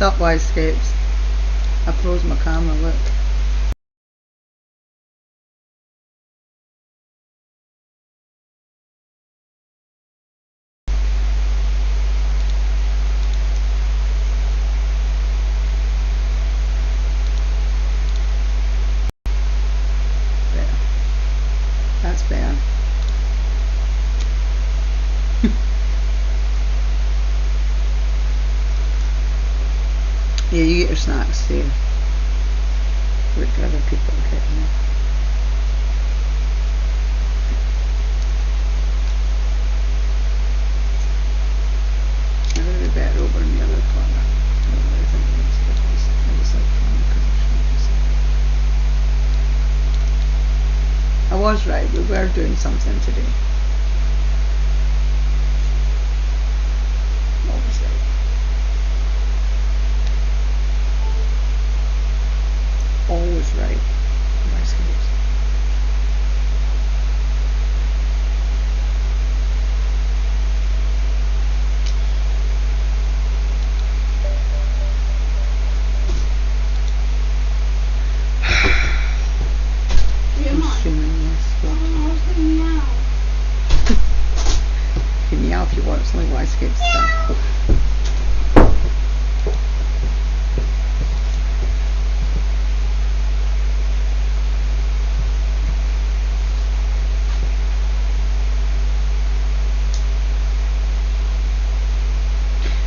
up, Yscapes? I froze my camera, look. Better. That's better. Yeah, you get your snacks too. Look at other people getting it. A little bit better over in the other corner. I think it was like I was right, we were doing something today. Always right. Always right. Nice kids. You can meow if you want, it's only Yscapes stuff.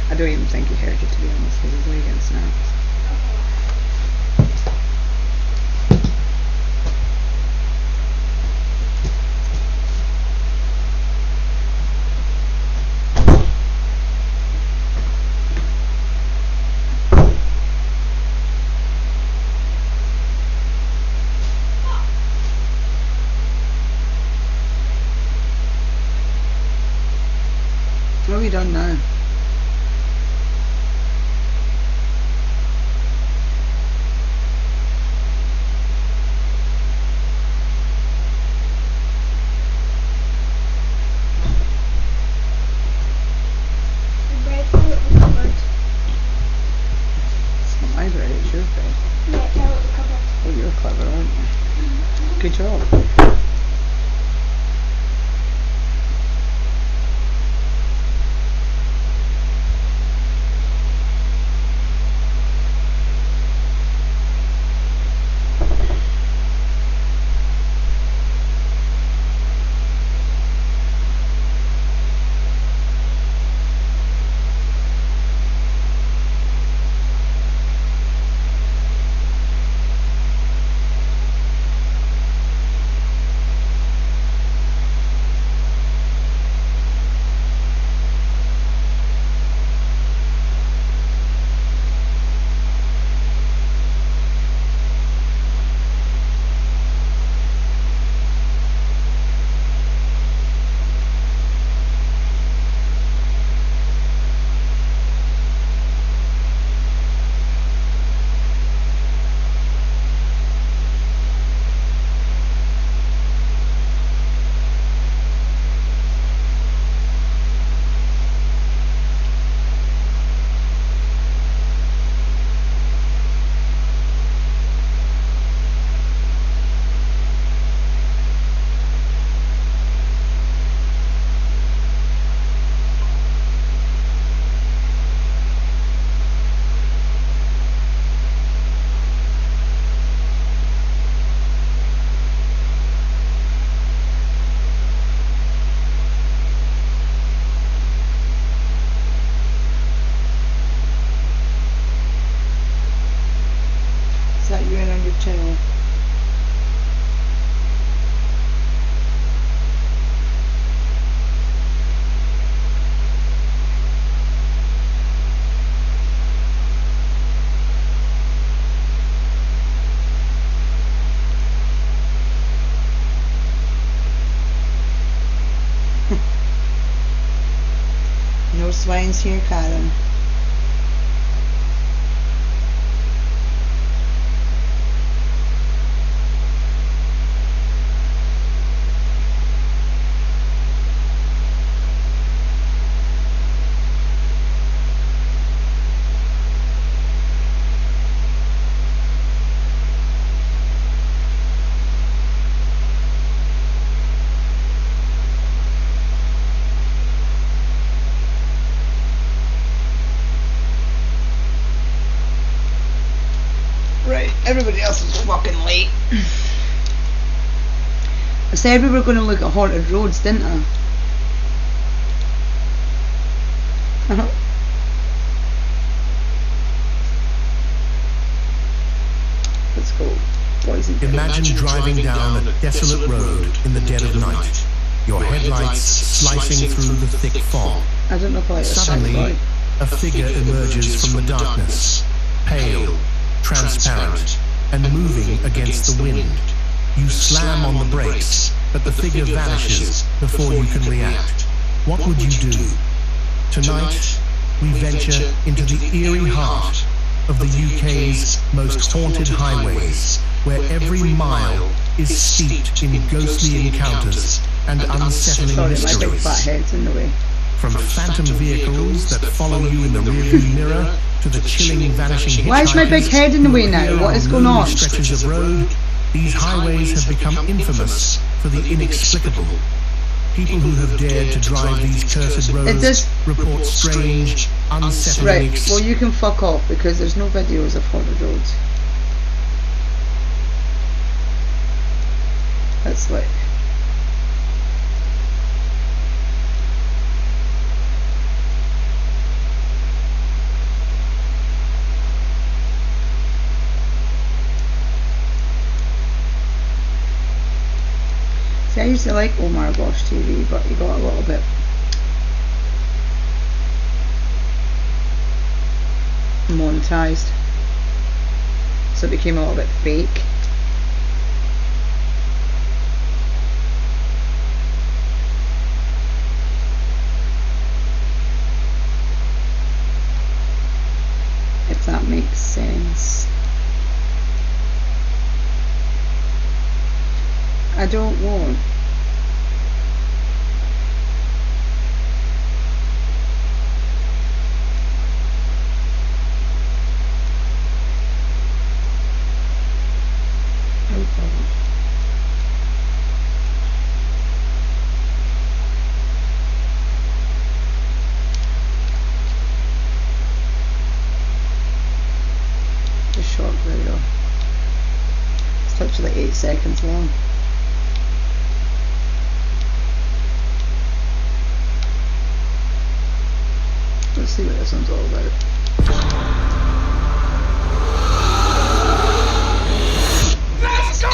I don't even think he heard you, to be honest, because he's way against snaps. What have you done now? It's not my bread, it's your bread. Yeah, it's out of the cupboard. Oh, you're clever, aren't you? Mm-hmm. Good job. Is that you in on your channel? No swines here, Karen. everybody else is fucking late. I said we were going to look at haunted roads, didn't I? Let's go, boys and girls. Imagine driving down a desolate road in the dead of night, your headlights slicing through the thick fog. I don't know if I like this Suddenly, boy. a figure emerges from the darkness, pale, transparent, and moving against the wind. You slam on the brakes, but the figure vanishes before you can react. What would you do? Tonight, we venture into the eerie heart of the UK's most haunted highways, where every mile is steeped in ghostly encounters and unsettling Sorry, my big fat mysteries. head's in the way. From phantom vehicles that follow you in the rearview mirror to the chilling vanishing hitchhikers. Why is my big head in the way now? What is going on? Stretches of road, these highways have become infamous for the inexplicable. People who have dared to drive these cursed roads report strange, unsettling Right, well you can fuck off because there's no videos of haunted roads. That's like... See, I used to like Omar Bosch TV, but he got a little bit monetised, so it became a little bit fake. If that makes sense. I don't want. Oh God. The short video. It's literally 8 seconds long. Let's see what this one's all about. Let's go!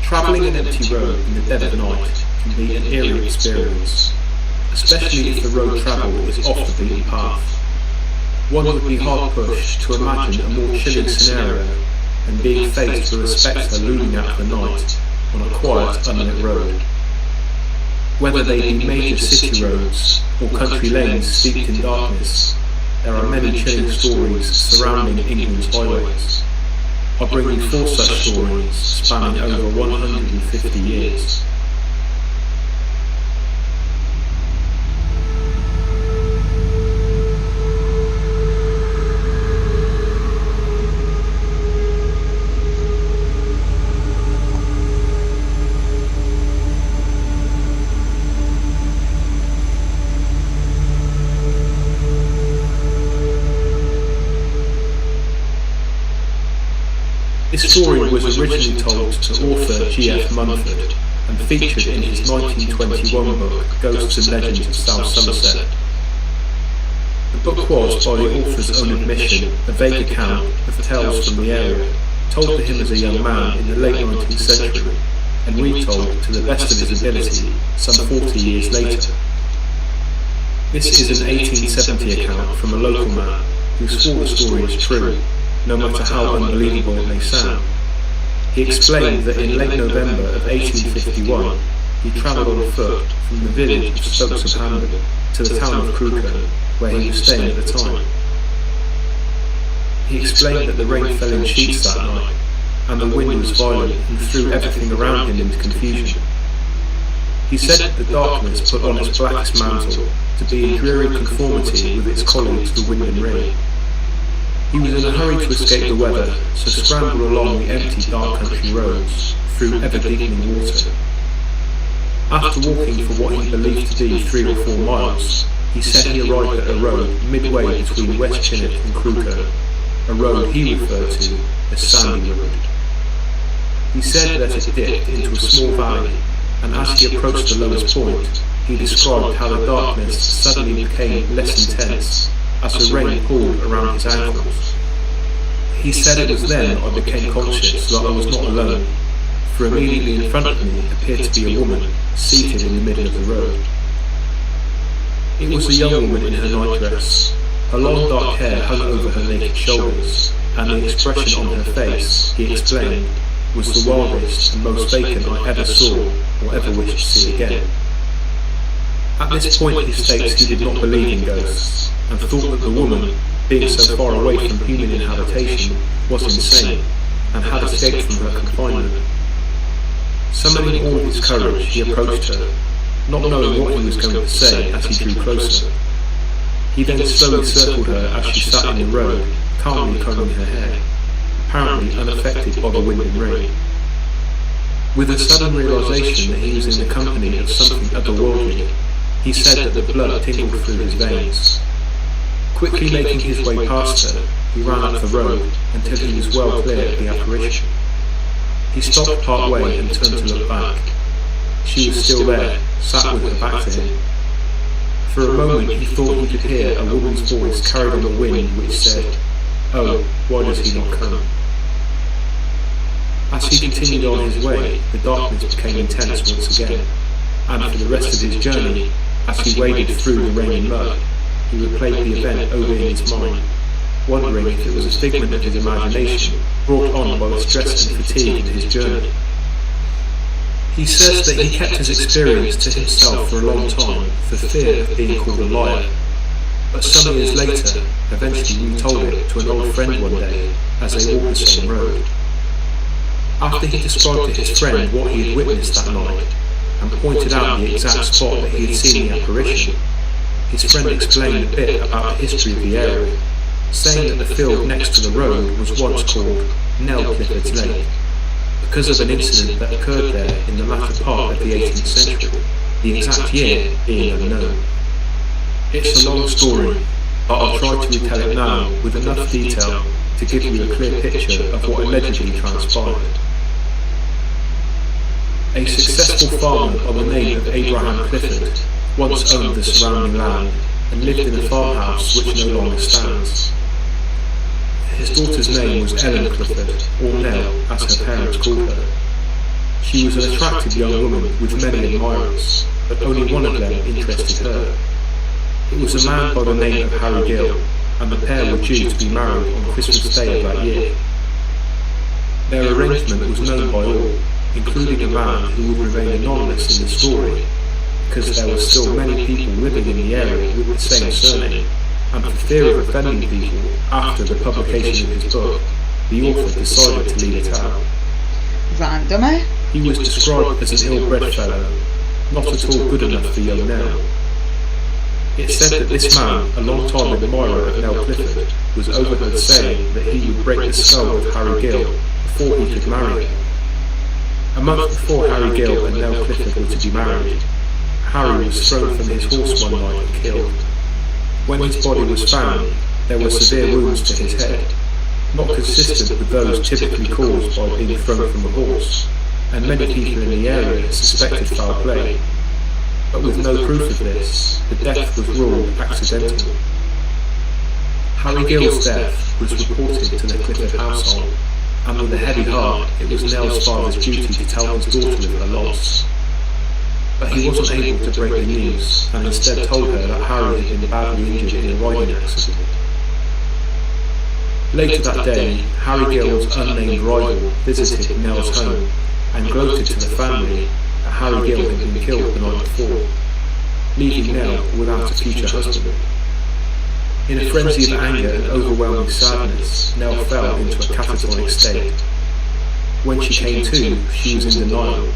Travelling an empty road in the dead of night can be an eerie experience, especially if the road travelled is off the beaten path. One would be hard pushed to imagine a more chilling scenario than being faced with a spectre looming out of the night on a quiet, unlit road. Whether they be major city roads or country lanes steeped in darkness, there are many chilling stories surrounding England's highways. I bring you 4 such stories spanning over 150 years. This story was originally told to author G.F. Munford and featured in his 1921 book Ghosts and Legends of South Somerset. The book was, by the author's own admission, a vague account of tales from the area, told to him as a young man in the late 19th century and retold to the best of his ability some 40 years later. This is an 1870 account from a local man who swore the story is true, no matter how unbelievable it may sound. He explained that in late November of 1851, he travelled on foot from the village of Stokes-upon-Hamden to the town of Crewkerne, where he was staying at the time. He explained that the rain fell in sheets that night, and the wind was violent and threw everything around him into confusion. He said that the darkness put on its blackest mantle to be in dreary conformity with its colleagues the wind and rain. He was in a hurry to escape the weather, so scrambled along the empty dark country roads, through ever-deepening water. After walking for what he believed to be 3 or 4 miles, he said he arrived at a road midway between West Chinnock and Cruco, a road he referred to as Sandy Road. He said that it dipped into a small valley, and as he approached the lowest point, he described how the darkness suddenly became less intense as the rain poured around his ankles. He said it was then I became conscious that I was not alone, for immediately in front of me appeared to be a woman seated in the middle of the road. It was a young woman in her nightdress. Her long dark hair hung over her naked shoulders, and the expression on her face, he explained, was the wildest and most vacant I ever saw or ever wished to see again. At this point he states he did not believe in ghosts, and thought that the woman, being so far away from human inhabitation, was insane, and had escaped from her confinement. Summoning all his courage, he approached her, not knowing what he was going to say as he drew closer. He then slowly circled her as she sat in the road, calmly combing her hair, apparently unaffected by the wind and rain. With a sudden realization that he was in the company of something otherworldly, he said that the blood tingled through his veins. Quickly making his way past her, he ran up the road until he was well clear of the apparition. He stopped part way and turned to look back. She was still there, sat with her back to him. For a moment he thought he could hear a woman's voice carried on the wind which said, "Oh, why does he not come?" As he continued on his way, the darkness became intense once again, and for the rest of his journey, as he waded through the rain and mud, he replayed the event over in his mind, wondering if it was a figment of his imagination brought on by the stress and fatigue of his journey. He says that he kept his experience to himself for a long time for fear of being called a liar, but some years later eventually retold it to an old friend one day as they walked the same road. After he described to his friend what he had witnessed that night, and pointed out the exact spot that he had seen the apparition, his friend explained a bit about the history of the area, saying that the field next to the road was once called Nell Clifford's Lake, because of an incident that occurred there in the latter part of the 18th century, the exact year being unknown. It's a long story, but I'll try to retell it now with enough detail to give you a clear picture of what allegedly transpired. A successful farmer by the name of Abraham Clifford once owned the surrounding land and lived in a farmhouse which no longer stands. His daughter's name was Ellen Clifford, or Nell as her parents called her. She was an attractive young woman with many admirers, but only one of them interested her. It was a man by the name of Harry Gill, and the pair were due to be married on Christmas Day of that year. Their arrangement was known by all, including a man who would remain anonymous in the story, because there were still many people living in the area with the same surname, and for fear of offending people after the publication of his book, the author decided to leave it out. Random, eh? He was described as an ill-bred fellow, not at all good enough for young Nell. It's said that this man, a long-time admirer of Nell Clifford, was overheard saying that he would break the skull of Harry Gill before he could marry her. A month before Harry Gill and Nell Clifford were to be married, Harry was thrown from his horse one night and killed. When his body was found, there were severe wounds to his head, not consistent with those typically caused by being thrown from a horse, and many people in the area suspected foul play. But with no proof of this, the death was ruled accidental. Harry Gill's death was reported to the Clifford household, and with a heavy heart it was Nell's father's duty to tell his daughter of her loss. But he wasn't able to break the news, and instead told her that Harry had been badly injured in a riding accident. Later that day, Harry Gill's unnamed rival visited Nell's home, and gloated to the family that Harry Gill had been killed the night before, leaving Nell without a future husband. In a frenzy of anger and overwhelming sadness, Nell fell into a catatonic state. When she came to, she was in denial,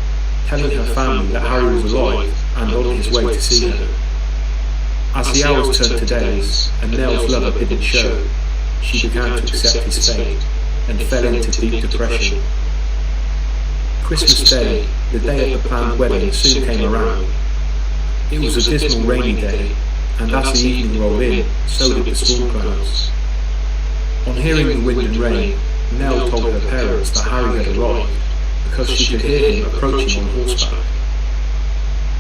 telling her family that Harry was alive and on his way to see her. As the hours turned to days, and Nell's lover didn't show, she began to accept his fate, and fell into deep depression. Christmas Day, the day of the planned wedding, soon came around. It was a dismal rainy day, and as the evening rolled in, so did the storm clouds. On hearing the wind and rain, Nell told her parents that Harry had arrived because she could hear him approaching on horseback.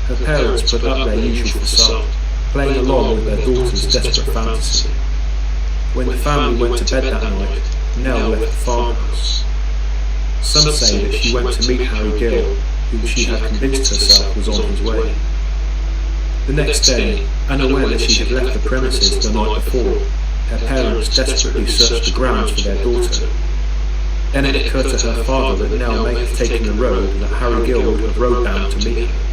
Her parents put up their usual facade, playing along with their daughter's desperate fantasy. When the family went to bed that night, Nell left the farmhouse. Some say that she went to meet Harry Gill, whom she had convinced herself was on his way. The next day, unaware that she had left the premises the night before, her parents desperately searched the grounds for their daughter. Then it occurred to her father that Nell may have taken the road that Harry Gill would have rode down to meet her.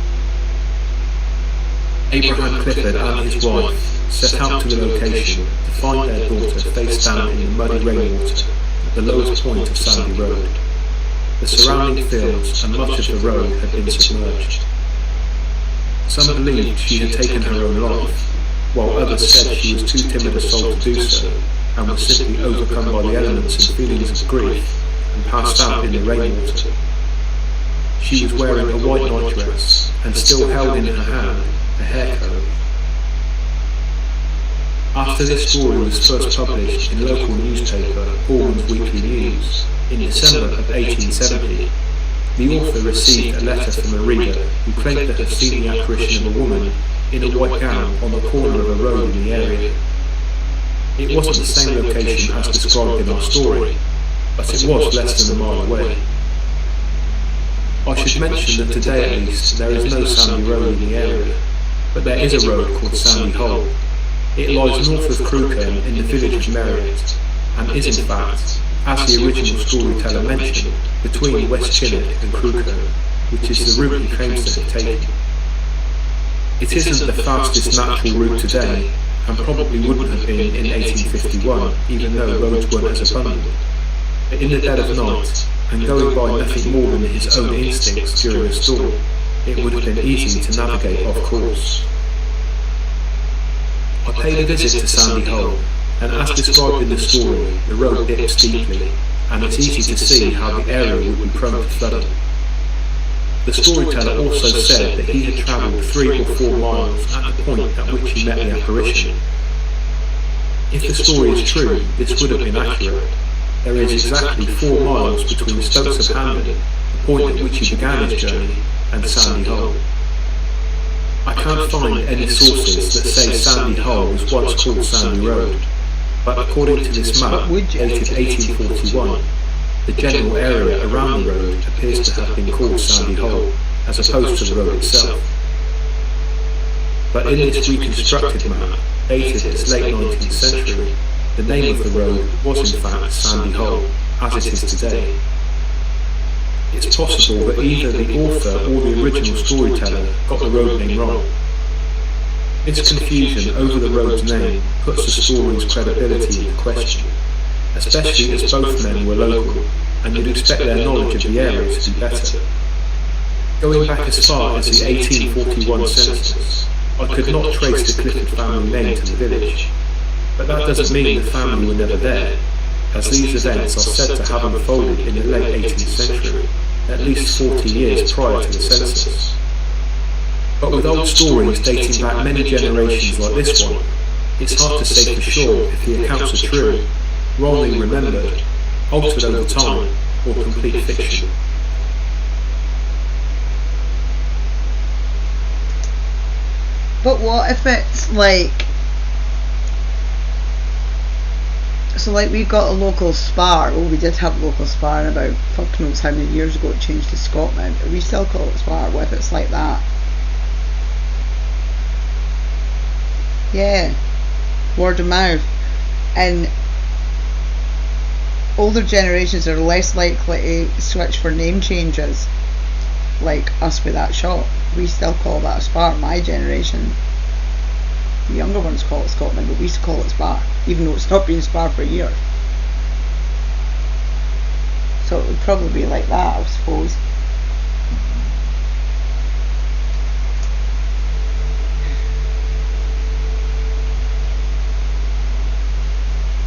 Abraham Clifford and his wife set out to the location to find their daughter face down in the muddy rainwater at the lowest point of Sandy Road. The surrounding fields and much of the road had been submerged. Some believed she had taken her own life, while others said she was too timid a soul to do so, and was simply overcome by the elements and feelings of grief and passed out in the rainwater. She was wearing a white nightdress and still held in her hand a hair comb. After this story was first published in local newspaper Ormond's Weekly News in December of 1870, the author received a letter from a reader who claimed to have seen the apparition of a woman in a white gown on the corner of a road in the area. It wasn't the same location as described in our story, but it was less than a mile away. I should mention that today at least there is no Sandy Road in the area, but there is a road called Sandy Hole. It lies north of Crewkerne in the village of Merriott, and is in fact, as the original storyteller mentioned, between West Chinook and Crewkerne, which is the route he claims to have taken. It isn't the fastest natural route today, and probably wouldn't have been in 1851, even though roads weren't as abundant. But in the dead of night, and going by nothing more than his own instincts during a storm, it would have been easy to navigate off course. I paid a visit to Sandy Hole, and as described in the story, the road dips steeply, and it's easy to see how the area would be prone to flooding. The storyteller also said that he had travelled 3 or 4 miles at the point at which he met the apparition. If the story is true, this would have been accurate. There is exactly 4 miles between Stokes of Hamden, the point at which he began his journey, and Sandy Hole. I can't find any sources that say Sandy Hole was once called Sandy Road, but according to this map, dated 1841, the general area around the road appears to have been called Sandy Hole, as opposed to the road itself. But in this reconstructed map, dated as late 19th century, the name of the road was in fact Sandy Hole, as it is today. It's possible that either the author or the original storyteller got the road name wrong. This confusion over the road's name puts the story's credibility into question, especially as both men were local, and you'd expect their knowledge of the area to be better. Going back as far as the 1841 census, I could not trace the Clifford family name to the village, but that doesn't mean the family were never there, as these events are said to have unfolded in the late 18th century, at least 40 years prior to the census. But with old stories dating back many generations like this one, it's hard to say for sure if the accounts are true, wrongly remembered, altered over time, or complete fiction. But what if it's like, so like we've got a local Spar, well we did have a local Spar and about fuck knows how many years ago it changed to Scotland, we still call it Spar. What if it's like that? Yeah, word of mouth. And older generations are less likely to switch for name changes like us with that shop. We still call that a Spar. My generation, the younger ones call it Scotland, but we used to call it Spar, even though it's not been Spar for years. So it would probably be like that, I suppose.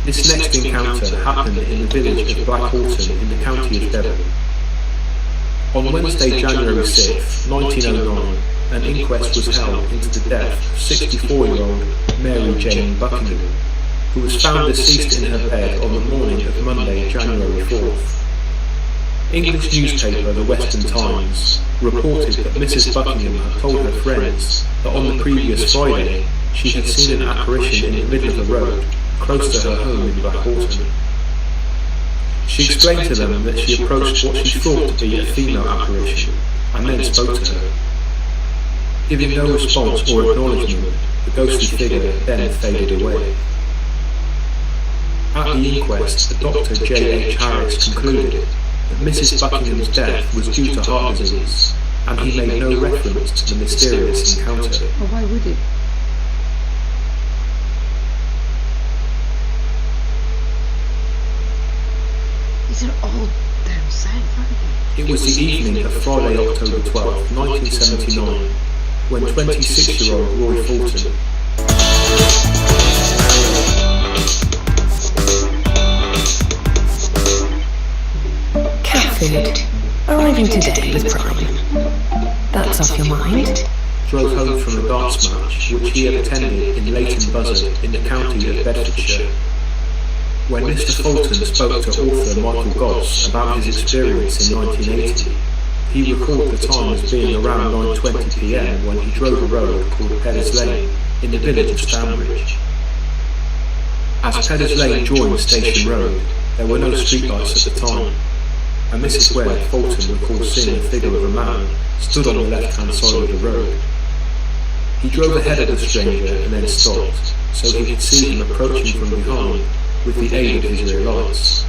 This next encounter happened in the village of Black Horton in the county of Devon. On Wednesday, January 6, 1909, an inquest was held into the death of 64-year-old Mary Jane Buckingham, who was found deceased in her bed on the morning of Monday, January 4th. English newspaper The Western Times reported that Mrs. Buckingham had told her friends that on the previous Friday she had seen an apparition in the middle of the road close to her home in Blackhorton. She explained to them that she approached what she thought to be a female apparition and then spoke to her. Giving no response or acknowledgement, the ghostly figure then faded away. At the inquest, Dr. J. H. Harris concluded that Mrs. Buckingham's death was due to heart disease, and he made no reference to the mysterious encounter. Well, why would he? These are all down south, aren't they? It was the evening of Friday, October 12, 1979, when 26-year-old Roy Fulton cat food, arriving today with Prime. That's off your mind? drove home from a darts match which he had attended in Leighton Buzzard in the county of Bedfordshire. When Mr. Fulton spoke to author Michael Goss about his experience in 1980, he recalled the time as being around 9:20 p.m. when he drove a road called Peddars Lane in the village of Stanbridge. As Peddars Lane joined Station Road, there were no streetlights at the time, and Mrs. Webb Fulton recalls seeing the figure of a man stood on the left-hand side of the road. He drove ahead of the stranger and then stopped, so he could see him approaching from behind with the aid of his rear lights.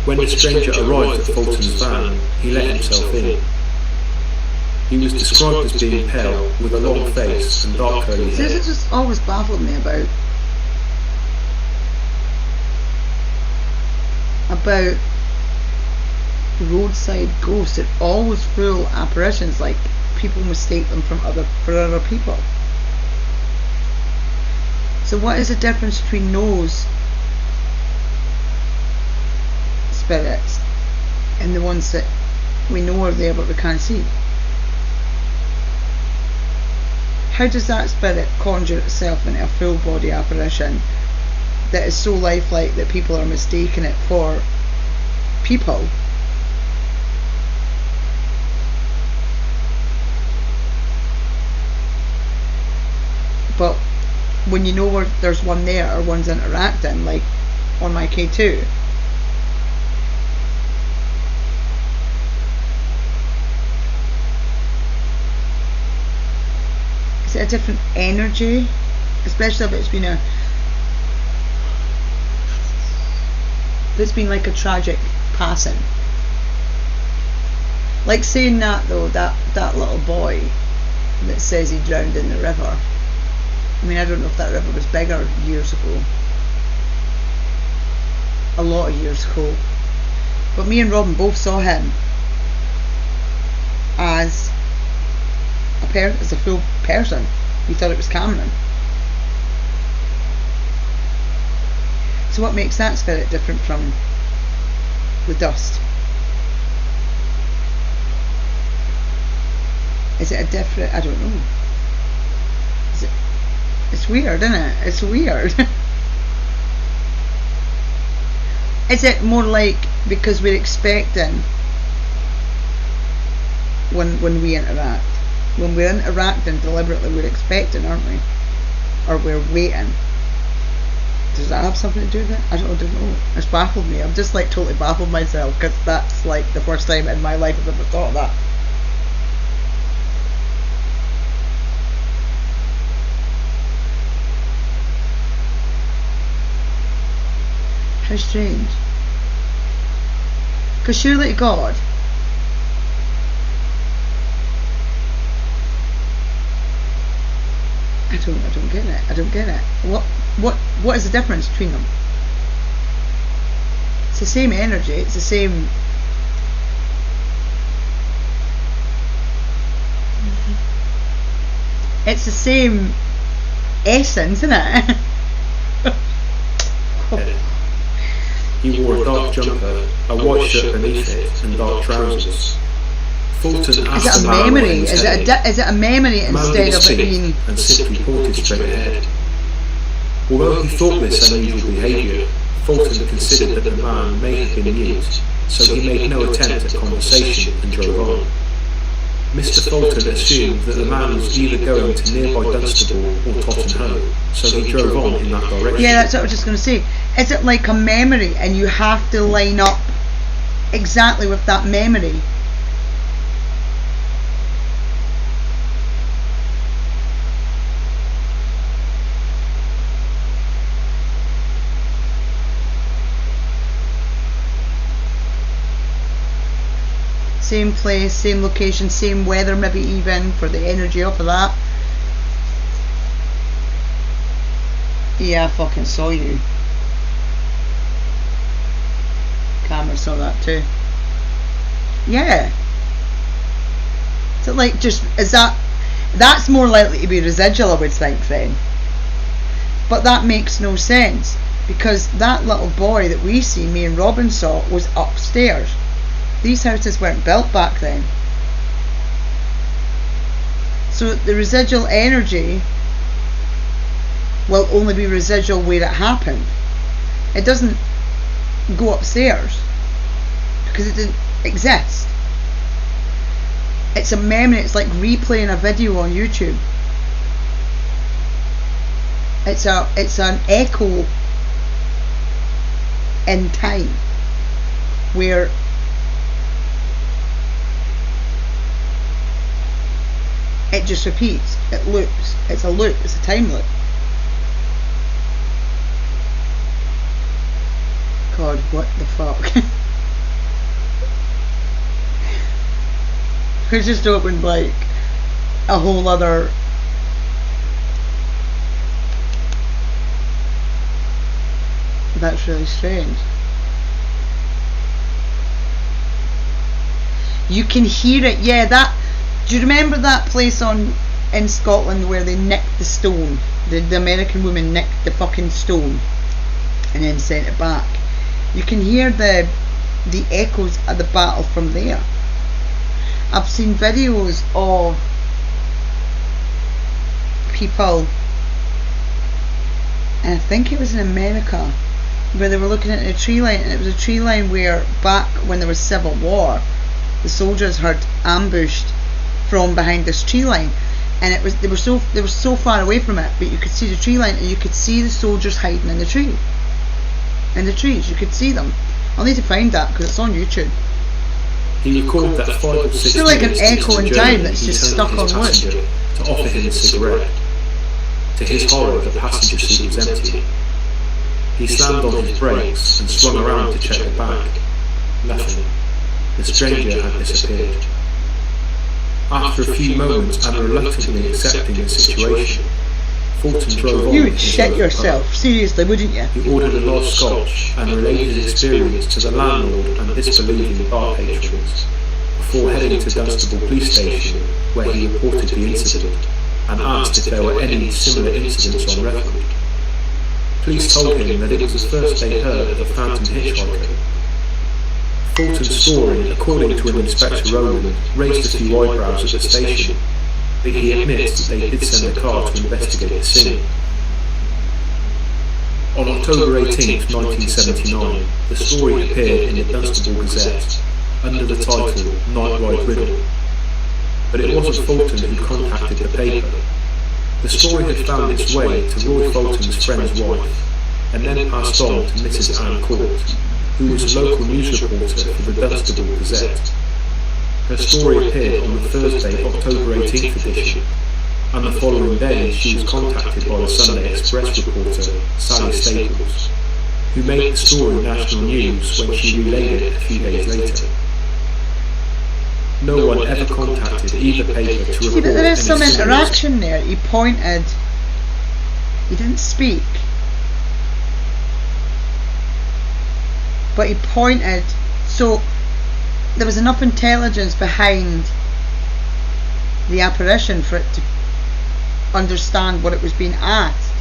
When the stranger arrived at Fulton's van, he let himself in. He was described as being pale, with a long face and dark curly hair. This has just always baffled me about roadside ghosts. They're always full apparitions, like people mistake them for other people. So what is the difference between those spirits and the ones that we know are there but we can't see? How does that spirit conjure itself into a full body apparition that is so lifelike that people are mistaking it for people? But when you know where there's one there or one's interacting, like on my K2, is it a different energy? Especially if it's been like a tragic passing. Like saying that though, that little boy that says he drowned in the river. I mean, I don't know if that river was bigger years ago. A lot of years ago. But me and Robin both saw him as a full person. We thought it was Cameron. So what makes that spirit different from the dust? Is it a different, I don't know. It's weird, isn't it? It's weird. Is it more like because we're expecting when we interact? When we're interacting deliberately, we're expecting, aren't we? Or we're waiting. Does that have something to do with it? I don't know. It's baffled me. I've just like totally baffled myself because that's like the first time in my life I've ever thought of that. How strange. Because surely to God, I don't get it. I don't get it. What is the difference between them? It's the same energy. It's the same. It's the same essence, isn't it? He wore a dark jumper, a white shirt beneath it, and dark trousers. Fulton asked is it a memory? Is it a memory instead of it being? And simply pointed straight ahead. Although he thought this unusual behaviour, Fulton considered that the man may have been mute, so he made no attempt at conversation and drove on. Mr. Fulton assumed that the man was either going to nearby Dunstable or Tottenham, so he drove on in that direction. Yeah, that's what I was just going to say. Is it like a memory and you have to line up exactly with that memory? Same place, same location, same weather, maybe even for the energy off of that. Yeah, I fucking saw you. Camera saw that too. Yeah. So like, just is that's more likely to be residual, I would think then. But that makes no sense because that little boy that we see, me and Robin saw, was upstairs. These houses weren't built back then. So the residual energy will only be residual where it happened. It doesn't go upstairs because it didn't exist. It's a memory. It's like replaying a video on YouTube. It's an echo in time where it just repeats, it loops, it's a loop, it's a time loop. God, what the fuck? We just opened like a whole other that's really strange. You can hear it, yeah, that. Do you remember that place in Scotland where they nicked the stone? The American woman nicked the fucking stone and then sent it back. You can hear the echoes of the battle from there. I've seen videos of people, and I think it was in America, where they were looking at a tree line, and it was a tree line where back when there was civil war, the soldiers had ambushed from behind this tree line, and they were so far away from it, but you could see the tree line and you could see the soldiers hiding in the trees. You could see them. I'll need to find that because it's on YouTube. He recalled that 5 or 6 it's like an echo in time that's just stuck on wood. To offer him a cigarette. To his horror, the passenger seat was empty. He slammed on his brakes and swung around to check the back. Nothing. The stranger had disappeared. After a few moments and reluctantly accepting the situation, Fulton drove on. You would shit yourself, seriously, wouldn't you? He ordered a large scotch and related his experience to the landlord and disbelieving bar patrons, before heading to Dunstable Police Station, where he reported the incident and asked if there were any similar incidents on record. Police told him that it was the first they heard of a phantom hitchhiker. Fulton's story, according to an Inspector Rowland, raised a few eyebrows at the station, but he admits that they did send a car to investigate the scene. On October 18, 1979, the story appeared in the Dunstable Gazette under the title Night Ride Riddle, but it wasn't Fulton who contacted the paper. The story had found its way to Roy Fulton's friend's wife, and then passed on to Mrs. Anne Court, who was a local news reporter for the Dunstable Gazette. Her story appeared on the Thursday, October 18th edition, and the following day she was contacted by the Sunday Express reporter Sally Staples, who made the story national news when she relayed it a few days later. No one ever contacted either paper to report. But there is some any interaction there. He pointed. He didn't speak. But he pointed, so there was enough intelligence behind the apparition for it to understand what it was being asked.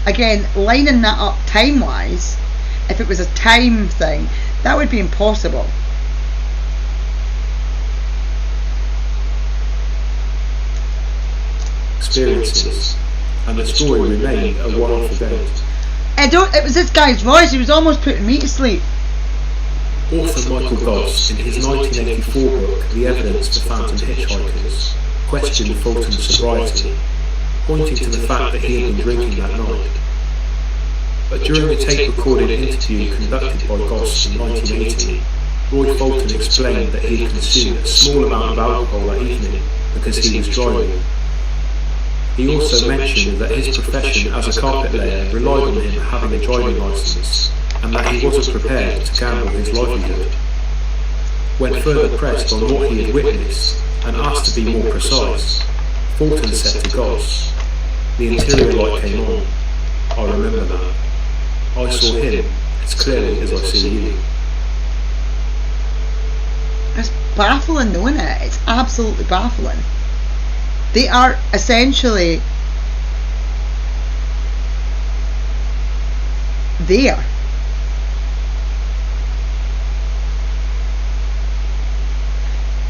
Again, lining that up time-wise, if it was a time thing, that would be impossible. experiences, and the story remained a one-off event. It was this guy's voice, he was almost putting me to sleep. Author Michael Goss, in his 1984 book The Evidence for Phantom Hitchhikers, questioned Fulton's sobriety, pointing to the fact that he had been drinking that night. But during a tape-recorded interview conducted by Goss in 1980, Roy Fulton explained that he had consumed a small amount of alcohol that evening because he was driving. He also mentioned that his profession as a carpet layer relied on him having a driving licence, and that he wasn't prepared to gamble his livelihood. When further pressed on what he had witnessed, and asked to be more precise, Fulton said to Goss, "The interior light came on. I remember that. I saw him as clearly as I see you." It's baffling though, isn't it? It's absolutely baffling. They are essentially there.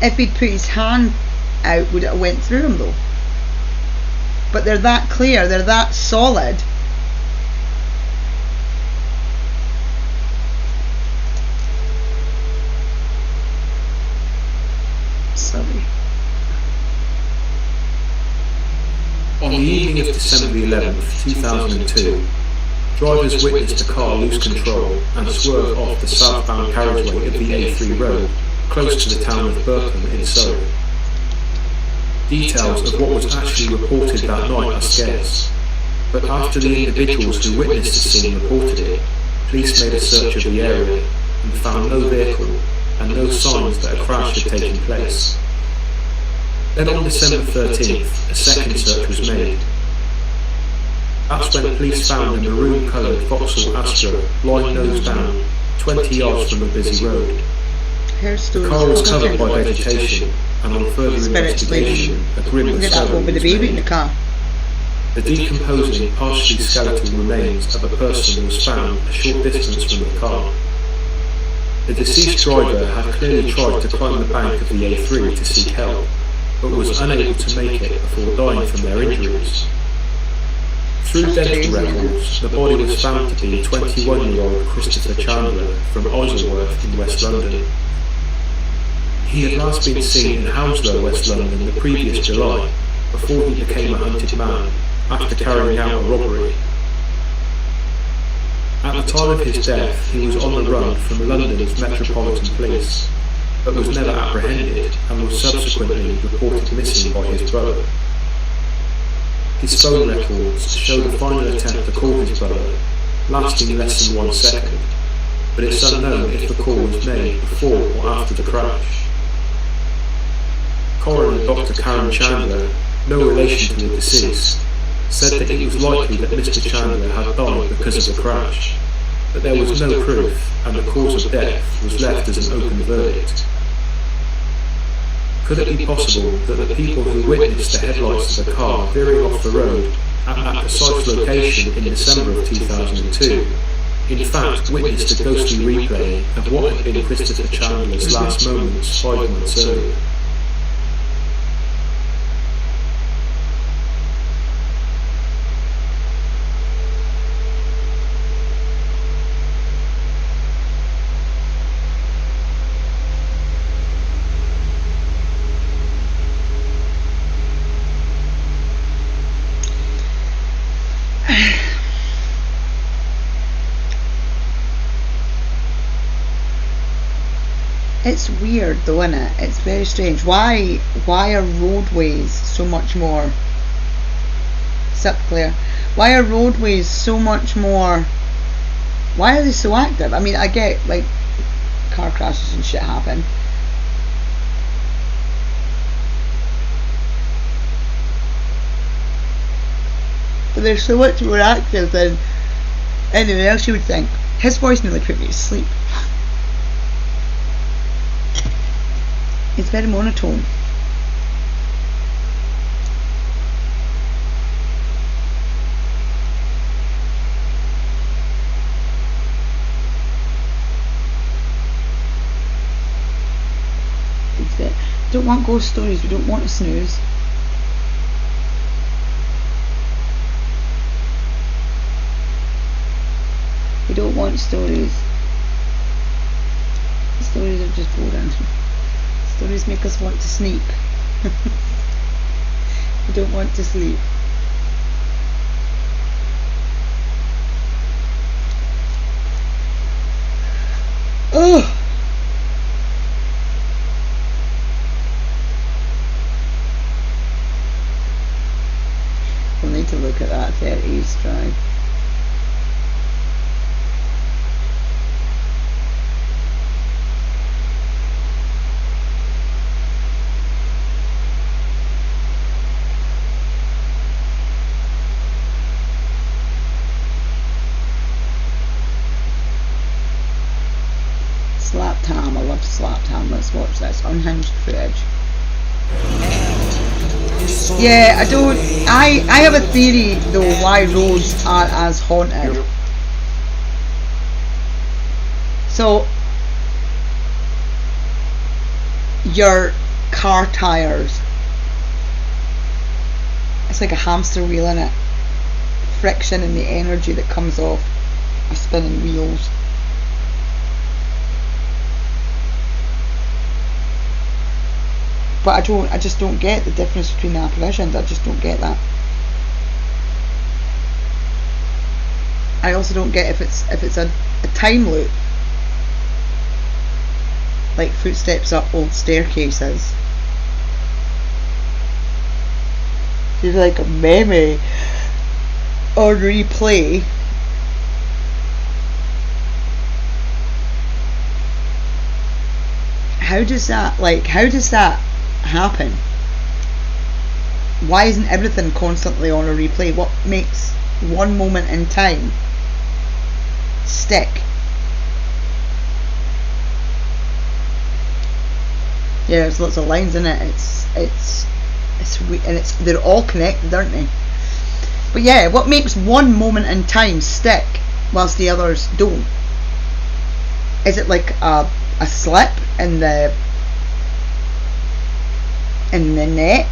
If he'd put his hand out, would it have went through him though? But they're that clear, they're that solid. Sorry. On the evening of December the 11th, 2002, drivers witnessed a car lose control and swerve off the southbound carriageway of the A3 road, close to the town of Burkham in Surrey. Details of what was actually reported that night are scarce, but after the individuals who witnessed the scene reported it, police made a search of the area and found no vehicle and no signs that a crash had taken place. Then on December 13th, a second search was made. That's when police found a maroon-coloured Vauxhall Astra lying nose down, 20 yards from a busy road. The car was covered by vegetation, and on further investigation, a grim Look at that discovery one with the was baby in the made. car. The decomposing, partially skeletal remains of a person was found a short distance from the car. The deceased driver had clearly tried to climb the bank of the A3 to seek help, but was unable to make it before dying from their injuries. Through dental records, the body was found to be 21-year-old Christopher Chandler from Isleworth in West London. He had last been seen in Hounslow, West London the previous July, before he became a hunted man after carrying out a robbery. At the time of his death, he was on the run from London's Metropolitan Police, but was never apprehended and was subsequently reported missing by his brother. His phone records showed a final attempt to call his brother, lasting less than 1 second, but it's unknown if the call was made before or after the crash. Coroner Dr. Karen Chandler, no relation to the deceased, said that it was likely that Mr. Chandler had died because of the crash, but there was no proof and the cause of death was left as an open verdict. Could it be possible that the people who witnessed the headlights of the car veering off the road at that precise location in December of 2002 in fact witnessed a ghostly replay of what had been Christopher Chandler's last moments 5 months earlier? It's weird though, isn't it? It's very strange. Why are roadways so much more Claire? Why are roadways so much more, why are they so active? I mean, I get like car crashes and shit happen, but they're so much more active than anyone else you would think. His voice nearly put me to sleep. It's very monotone. We don't want ghost stories, we don't want to snooze. don't want stories. Stories are just boring. Stories make us want to sleep. We don't want to sleep. Oh! We'll need to look at that 30s drive. Slap Tam, I love Slap Tam. Let's watch this. Unhinged footage. Yeah, I have a theory though why roads are as haunted. So your car tires, it's like a hamster wheel in it. Friction and the energy that comes off of spinning wheels. But I just don't get the difference between the apparitions. I just don't get that. I also don't get if it's a time loop, like footsteps up old staircases. It's like a memory or replay. How does that happen? Why isn't everything constantly on a replay? What makes one moment in time stick? Yeah, there's lots of lines in it. It's and they're all connected, aren't they? But yeah, what makes one moment in time stick whilst the others don't? Is it like a slip in the net?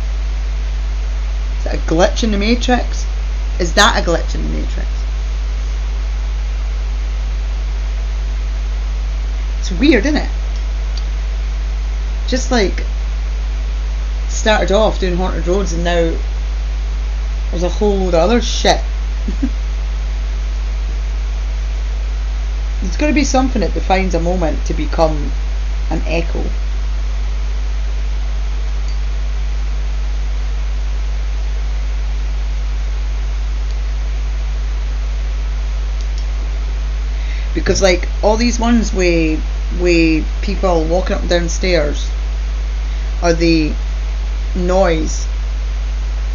Is it a glitch in the Matrix? Is that a glitch in the Matrix? It's weird, isn't it? Just like started off doing haunted roads and now there's a whole load of other shit. There's got to be something that defines a moment to become an echo. Because like all these ones with people walking up and down stairs, or the noise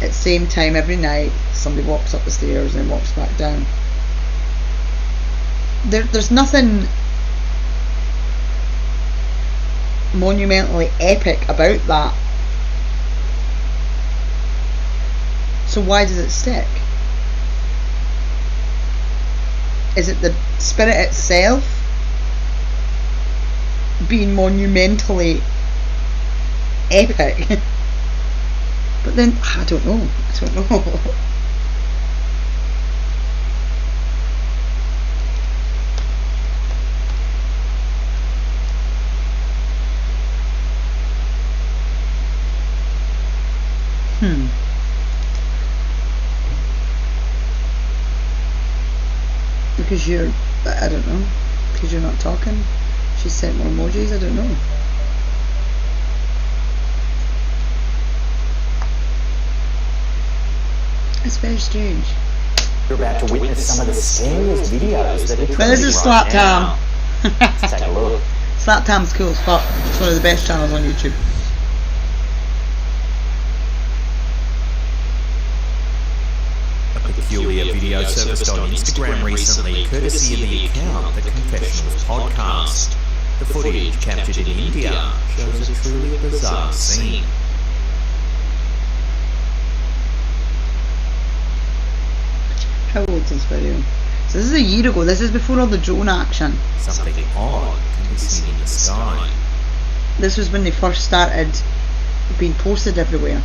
at the same time every night, somebody walks up the stairs and then walks back down. There's nothing monumentally epic about that. So why does it stick? Is it the spirit itself being monumentally epic? But then I don't know. Because I don't know, because you're not talking. She sent more emojis, I don't know. It's very strange. You're about to witness some of the scariest videos that are But this is Slap Tam. Let's take a look. Slap Tam's cool as fuck. It's one of the best channels on YouTube. Peculiar video surfaced on Instagram recently, courtesy of the account The Confessionals Podcast. The footage, captured in India, shows a truly bizarre scene. How old is this video? So this is a year ago. This is before all the drone action. Something odd can be seen in the sky. This was when they first started being posted everywhere.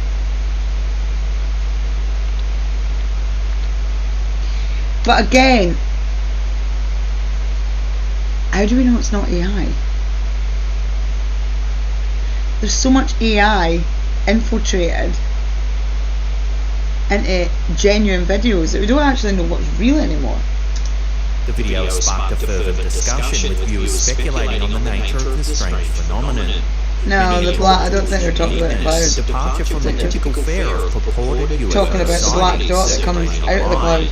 But again, How do we know it's not AI? There's so much AI infiltrated into genuine videos that we don't actually know what's real anymore. The video sparked a fervent discussion with viewers speculating on the nature of the strange phenomenon. No, the black, I don't think they're talking about Witness the cloud. departure from the typical fare of purported UFO Talking about the black dot that comes sightings out of the cloud.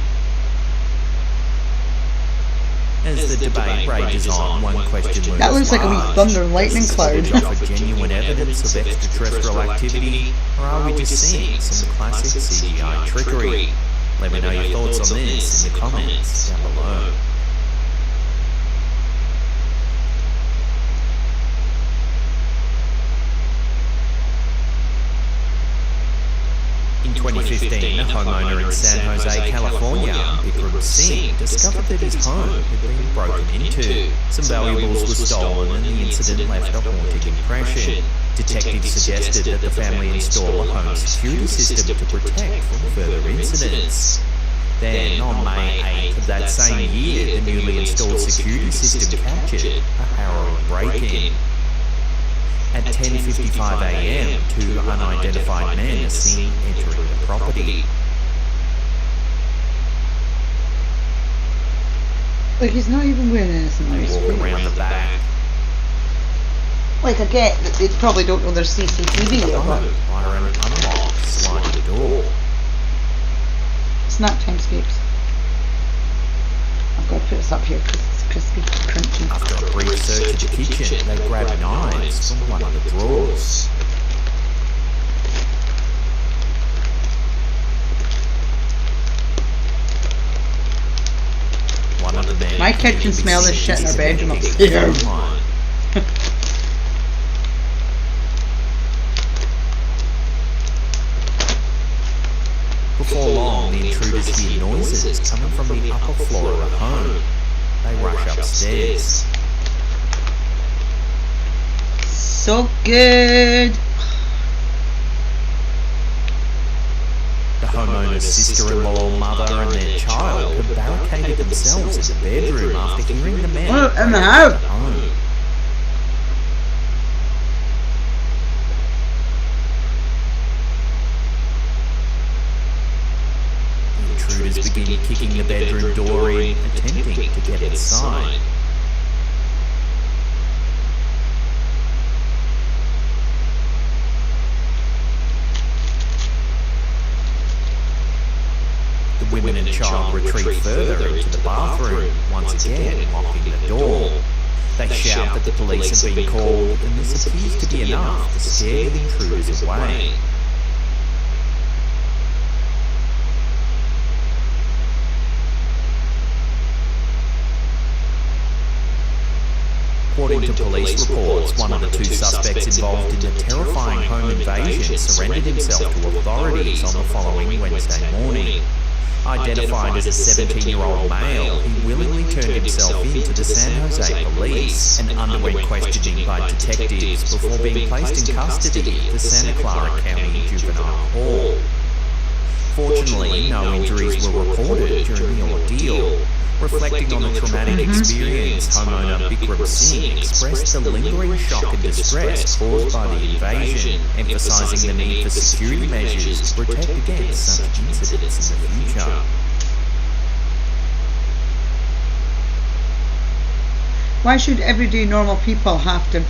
As the debate rages on, one question That looks like a wee thunder and lightning cloud. Does this footage offer genuine evidence of extraterrestrial activity, or are we just seeing some classic CGI trickery? Let me know your thoughts on this in the comments down below. In 2015, a homeowner in San Jose, California, Bikram Singh, discovered that his home had been broken into. Some valuables were stolen and the incident left a haunting impression. Detectives suggested that the family install a home security system to protect from further incidents. Then, on May 8th of that same year, the newly installed security system captured a harrowing break-in. At 10:55 a.m., two unidentified men are seen entering the property. Like, he's not even wearing anything They nice. walk around the back. Like, I get that they probably don't know there's CCTV there, but Byron unlocks, sliding the door. snack timescapes. I've got to put this up here because it's crispy, crunchy. After a brief search of the kitchen, they grab knives from one of the drawers. One of the men My kid can smell this shit in her bedroom upstairs. Before long, the intruders hear noises coming from the upper floor of the home. They rush upstairs. So good. The homeowner's sister-in-law, mother and their child have barricaded themselves in the bedroom after hearing the men Oh, in the break house. into the home. The intruders begin kicking the bedroom door in, attempting to get inside. The women and child retreat further into the bathroom, once again locking the door. They shout that the police have been called, and this appears to be enough to scare the intruders away. According to police reports, one of the two suspects involved in the terrifying home invasion surrendered himself to authorities on the following Wednesday morning. Identified as a 17-year-old male, he willingly turned himself in to the San Jose police and underwent questioning by detectives before being placed in custody at the Santa Clara County Juvenile Hall. Fortunately, no injuries were reported during the ordeal. Reflecting on the traumatic experience, homeowner Bikram Singh expressed the lingering shock and distress caused by the invasion, emphasising the need for security measures to protect against such incidents in the future. Why should everyday normal people have to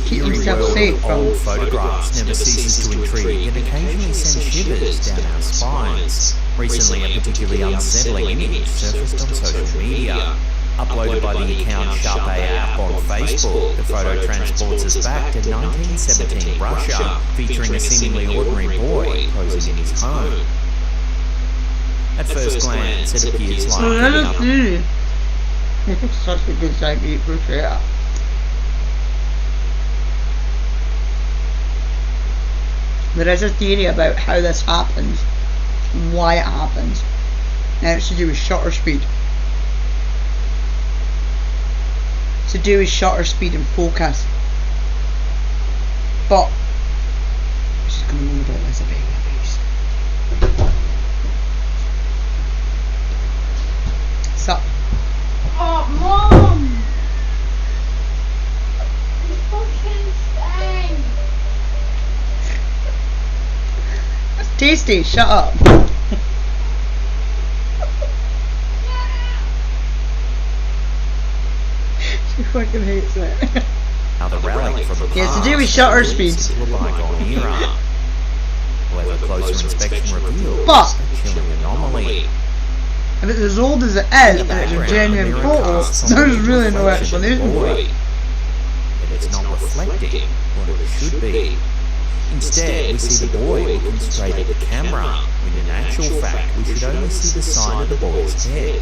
keep The eerie themselves world safe of from old photographs never ceases to intrigue and occasionally send shivers down our spines. Recently, a particularly unsettling image surfaced on social media. Uploaded by the account Sharpay app on Facebook, the photo transports us back to 1917 Russia, featuring a seemingly ordinary boy posing in his home. At first glance, it appears like another. It's such a good time to eat bruschetta. There is a theory about how this happens, and why it happens. Now it's to do with shutter speed. It's to do with shutter speed and focus. But I'm just going to move about this a bit, please. So, Oh, Mom! Tasty, shut up. She fucking hates it. Now the relic from the past. It's to do with shutter speeds. To a bygone era. However, closer inspection reveals But a chilling anomaly. if it's as old as it is and it's a genuine photo, there's really no explanation for it. But it's not reflecting what it should be. Instead, we see the boy looking straight at the camera, when in actual fact we should only see the side of the boy's head.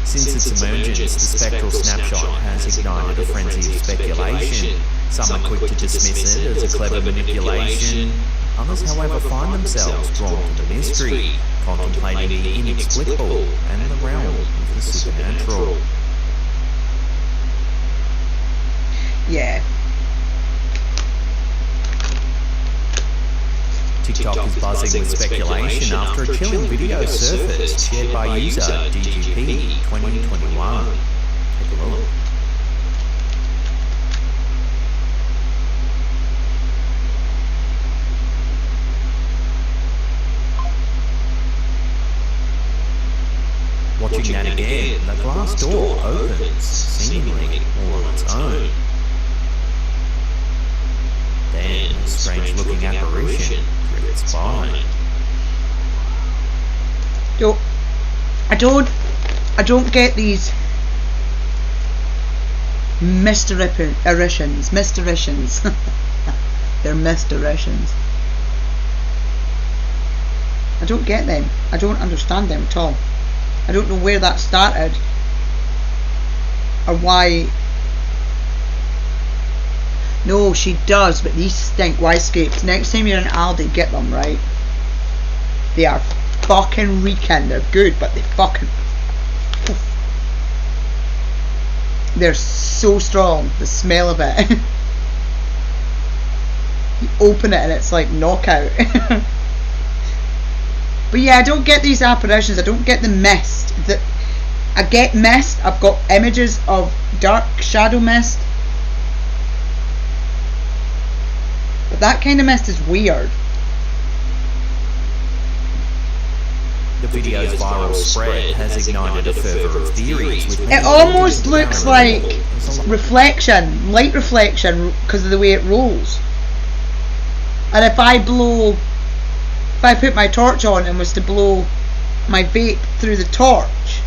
Since its emergence, the spectral snapshot has ignited a frenzy of speculation. Some are quick to dismiss it as a clever manipulation. Others, however, find themselves drawn to the mystery, contemplating the inexplicable and the realm of the supernatural. Yeah. TikTok is buzzing with speculation after a chilling video surfaced shared by user DGP2021. Take a look. Watching that again, the glass door opens, seemingly all on its own. Then a strange-looking apparition drifts by. I don't get these mysterisms. They're mysterisms. I don't get them. I don't understand them at all. I don't know where that started or why. No, she does, but these stink Y-scapes. Next time you're in Aldi, get them, right? They are fucking reeking. They're good, but they fucking... They're so strong. The smell of it. You open it and it's like knockout. But yeah, I don't get these apparitions. I don't get the mist. I get mist. I've got images of dark shadow mist. But that kind of mist is weird. The video's viral spread has ignited a fervour of theories. It almost looks like reflection, light reflection, because of the way it rolls. And if I put my torch on and was to blow my vape through the torch,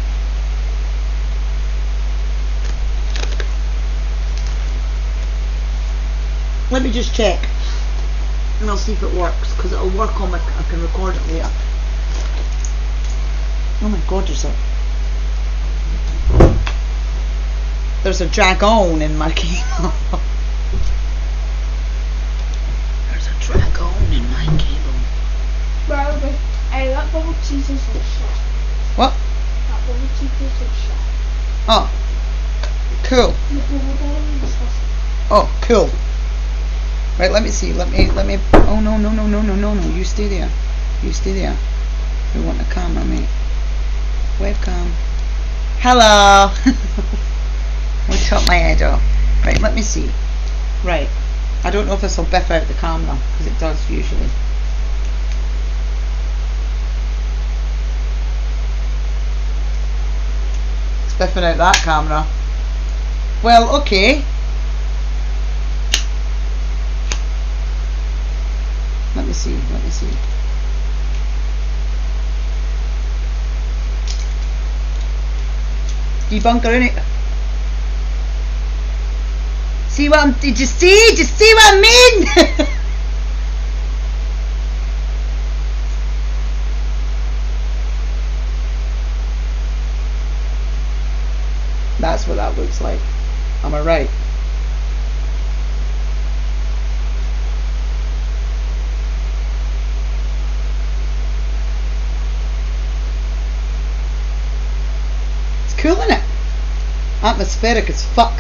let me just check and I'll see if it works, because it'll work on I can record it later. Oh my god, there's a dragon in my cable. There's a dragon in my cable. Bro, hey, that bubble cheese is so shit. What? That bubble cheese is so shit. Oh, cool. The bubble ball is disgusting. Oh, cool. Right, let me see. Let me. Oh no. You stay there. You stay there. We want a camera, mate. Webcam. Hello. We took my head off. Right, let me see. Right. I don't know if this will biff out the camera, because it does usually. It's biffing out that camera. Well, okay. Let me see. Debunker, innit? See what I'm... Did you see? Did you see what I mean? That's what that looks like. Am I right? Cool, innit? Atmospheric as fuck.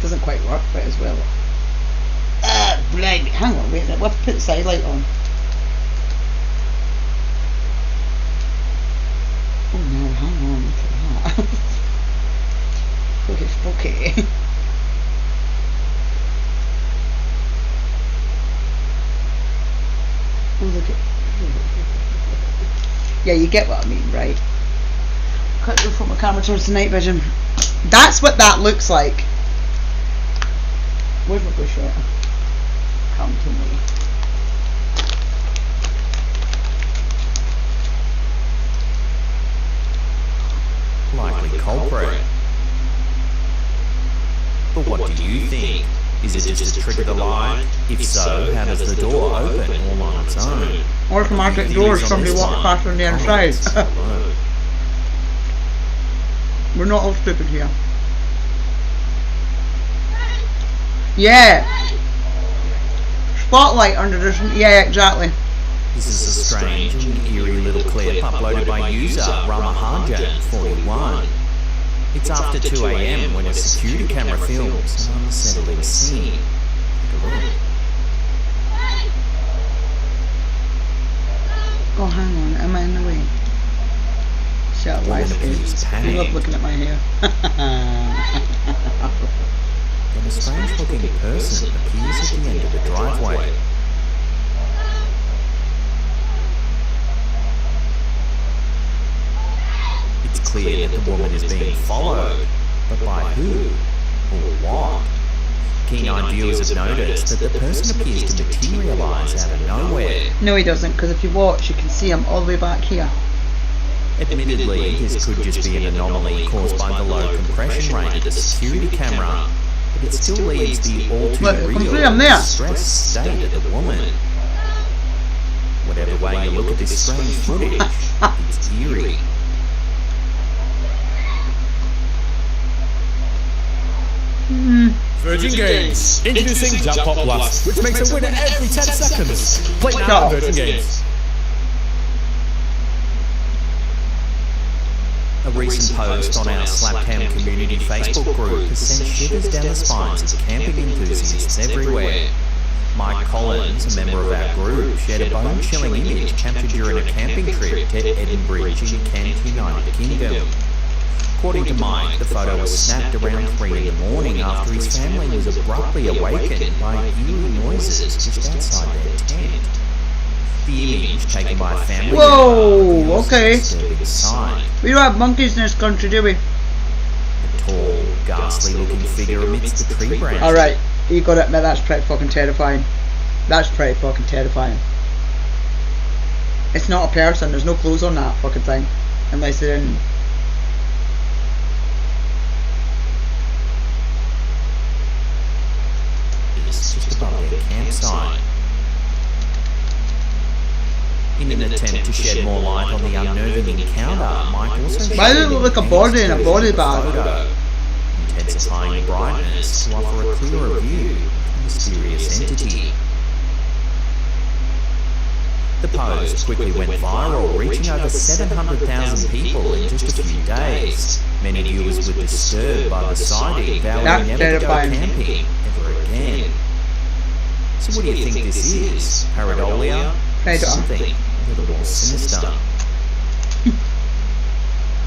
Doesn't quite work quite as well. well. Blind. Hang on, wait a minute. We'll have to put the side light on. Oh no, hang on, look at that. Spooky, spooky. Oh, look at. Yeah, you get what I mean, right? Cut the from my camera towards the night vision. That's what that looks like. Where's my bush at? Come to me. Likely culprit. But what do you think? Is it just to trigger the light? If so, how does the door open all on its own? Automatic doors, somebody walks past on the inside. We're not all stupid here. Yeah! Spotlight under this. Yeah, exactly. This is a strange and eerie little clip uploaded by user Ramahajan41. It's after 2 AM when a security camera films an unsettling scene. Take a look. Oh, hang on. Am I in the way? Shut up, lights. You love looking at my hair. Then a strange looking person appears at the end of the driveway. It's clear that the woman is being followed, but by who or what? Keen-eyed viewers have noticed that the person appears to materialise out of nowhere. No, he doesn't, because if you watch, you can see him all the way back here. Admittedly, this could just be an anomaly caused by the low compression rate of the security camera, but it still leaves the all too real distressed state of the woman. Whatever way you look at this strange footage, it's eerie. Virgin Games, introducing Jackpot Plus, which makes a winner every 10 seconds. Play now on Virgin Games. A recent post on our Slapcam community Facebook group has sent shivers down the spines of camping enthusiasts everywhere. Mike Collins, a member of our group, shared a bone-chilling image captured during a camping trip to Edinburgh in Kent, United Kingdom. According to Mike, the photo was snapped around 3 in the morning after his family was abruptly awakened by eerie noises just outside their tent. The image, taken by a family member, okay. Disturbing sight. We don't have monkeys in this country, do we? A tall, ghastly-looking figure amidst the tree branches. Alright, you gotta admit that's pretty fucking terrifying. That's pretty fucking terrifying. It's not a person, there's no clothes on that fucking thing. Unless they're in... It's just above their campsite. In an attempt to shed more light on the unnerving encounter, Mike also why does it look like a body in a body bag? Intensifying the brightness to offer a clearer view of the mysterious entity. The post quickly went viral, reaching over 700,000 people in just a few days. Many viewers were disturbed by the sighting, vowing never to go camping ever again. So what do you think this is? Pareidolia? Something a little more sinister.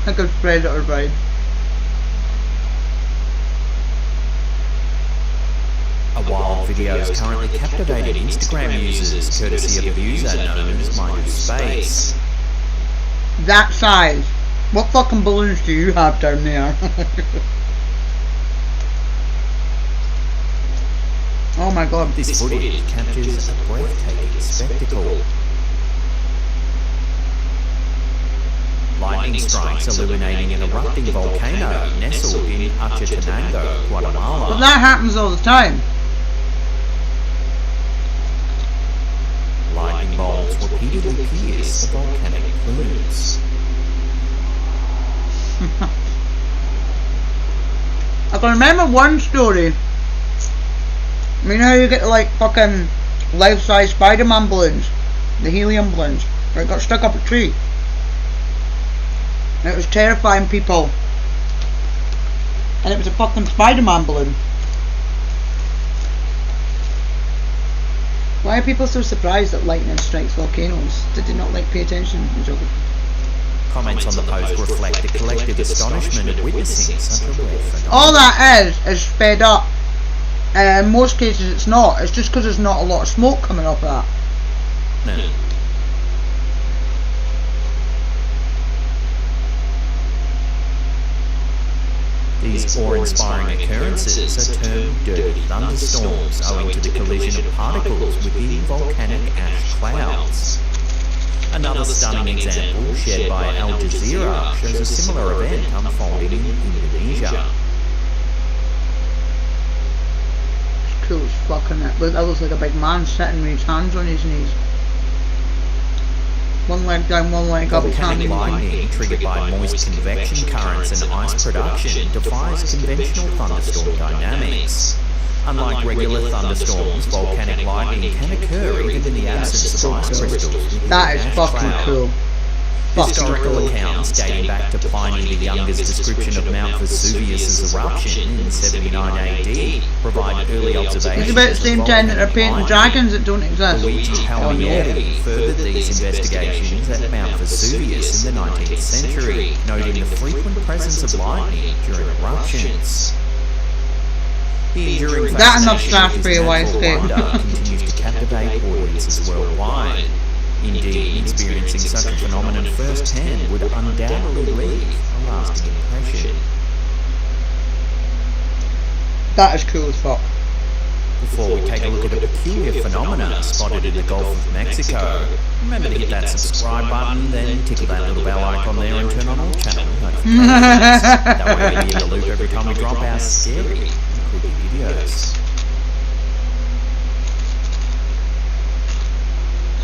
Like a predator vibe. A wild video is currently captivating Instagram users, courtesy of a user known as MySpace. That size. What fucking balloons do you have down there? Oh my god. This footage captures a breathtaking spectacle. Lightning strikes illuminating an erupting volcano nestled in Achatenango, Guatemala. But that happens all the time. Lightning bolts repeatedly pierce the volcanic plumes. I can remember one story. You know how you get like fucking life-size Spider-Man balloons? The helium balloons. Where it got stuck up a tree. And it was terrifying people. And it was a fucking Spider-Man balloon. Why are people so surprised that lightning strikes volcanoes? Did they not pay attention? I'm joking. Comments on the post reflect the collective astonishment at witnessing such a rare phenomenon. All that is sped up. In most cases it's not. It's just because there's not a lot of smoke coming off of that. No. These awe-inspiring occurrences are termed dirty thunderstorms owing to the collision of particles within volcanic ash clouds. Another stunning example, shared by Al Jazeera, shows a similar event unfolding in Indonesia. It's cool as fuck, innit? That looks like a big man sitting with his hands on his knees. One leg down, one leg up, his hand in Volcanic lightning, triggered by moist convection currents and ice production, defies conventional thunderstorm dynamics. Unlike regular thunderstorms, volcanic lightning can occur even in the absence of ice crystals. That is fucking cool. Historical accounts dating back to Pliny the Younger's description of Mount Vesuvius's eruption in 79 AD provide early observations. It's about the same time that they're painting dragons that don't exist. Luigi Palmieri furthered these investigations at Mount Vesuvius in the 19th century, noting the frequent presence of lightning during eruptions. The enduring That enough fascination stuff with for this your wife's natural game. wonder continues to captivate audiences worldwide. Indeed, experiencing such a phenomenon firsthand would undoubtedly leave a lasting impression. That is cool as fuck. Before we take a look at a peculiar phenomena spotted in the Gulf of Mexico, remember to hit that subscribe button, then tickle that little bell icon there and turn on all channel notifications. That way you'll be in the loop every time we drop our scary and creepy videos.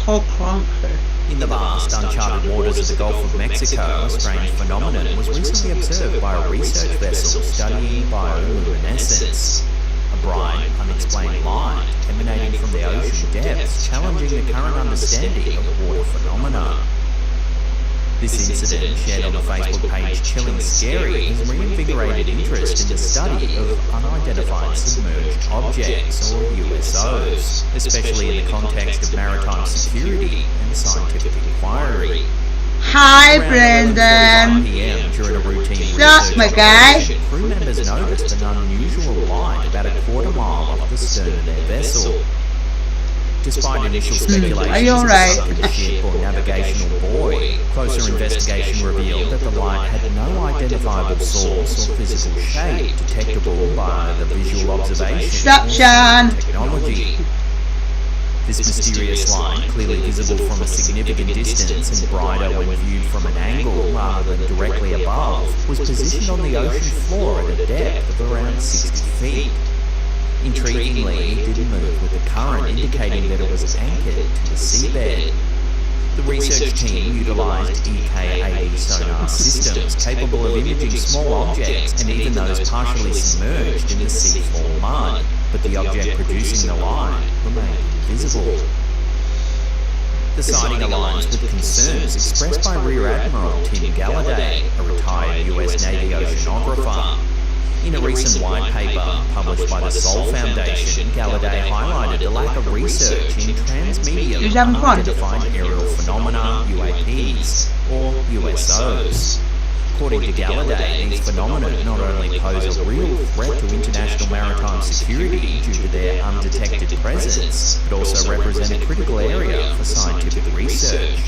So crunchy. In the vast, uncharted waters of the Gulf of Mexico, a strange phenomenon was recently observed by a research vessel studying bioluminescence. A bright, unexplained light emanating from the ocean depths, challenging the current understanding of water phenomena. This incident, shared on the Facebook page Chilling Scary, has reinvigorated interest in the study of unidentified submerged objects, or USOs, especially in the context of maritime security and scientific inquiry. Hi, Around 11:45 Brendan. PM, during a routine Sup, research my guy? operation, crew members noticed an unusual light about a quarter mile off the stern of their vessel. Despite initial speculations Are you alright? of a ship or navigational buoy, closer investigation revealed that the light had no identifiable source or physical shape detectable by the visual observation Sup, or Sean? technology. This mysterious light, clearly visible from a significant distance and brighter when viewed from an angle rather than directly above, was positioned on the ocean floor at a depth of around 60 feet. Intriguingly, it didn't move with the current, indicating that it was anchored to the seabed. The research team utilised EK-80 sonar systems capable of imaging small objects and even those partially submerged in the seafloor mud, but the object producing the light remained invisible. The sighting aligns with concerns expressed by Rear Admiral Tim Galladay, a retired US Navy oceanographer. In a recent white paper published by the Sol Foundation, Galladay highlighted the lack of research in transmedium Who's having fun? unidentified aerial phenomena, UAPs, or USOs. According to Galladay, these phenomena not only pose a real threat to international maritime security due to their undetected presence, but also represent a critical area for scientific research.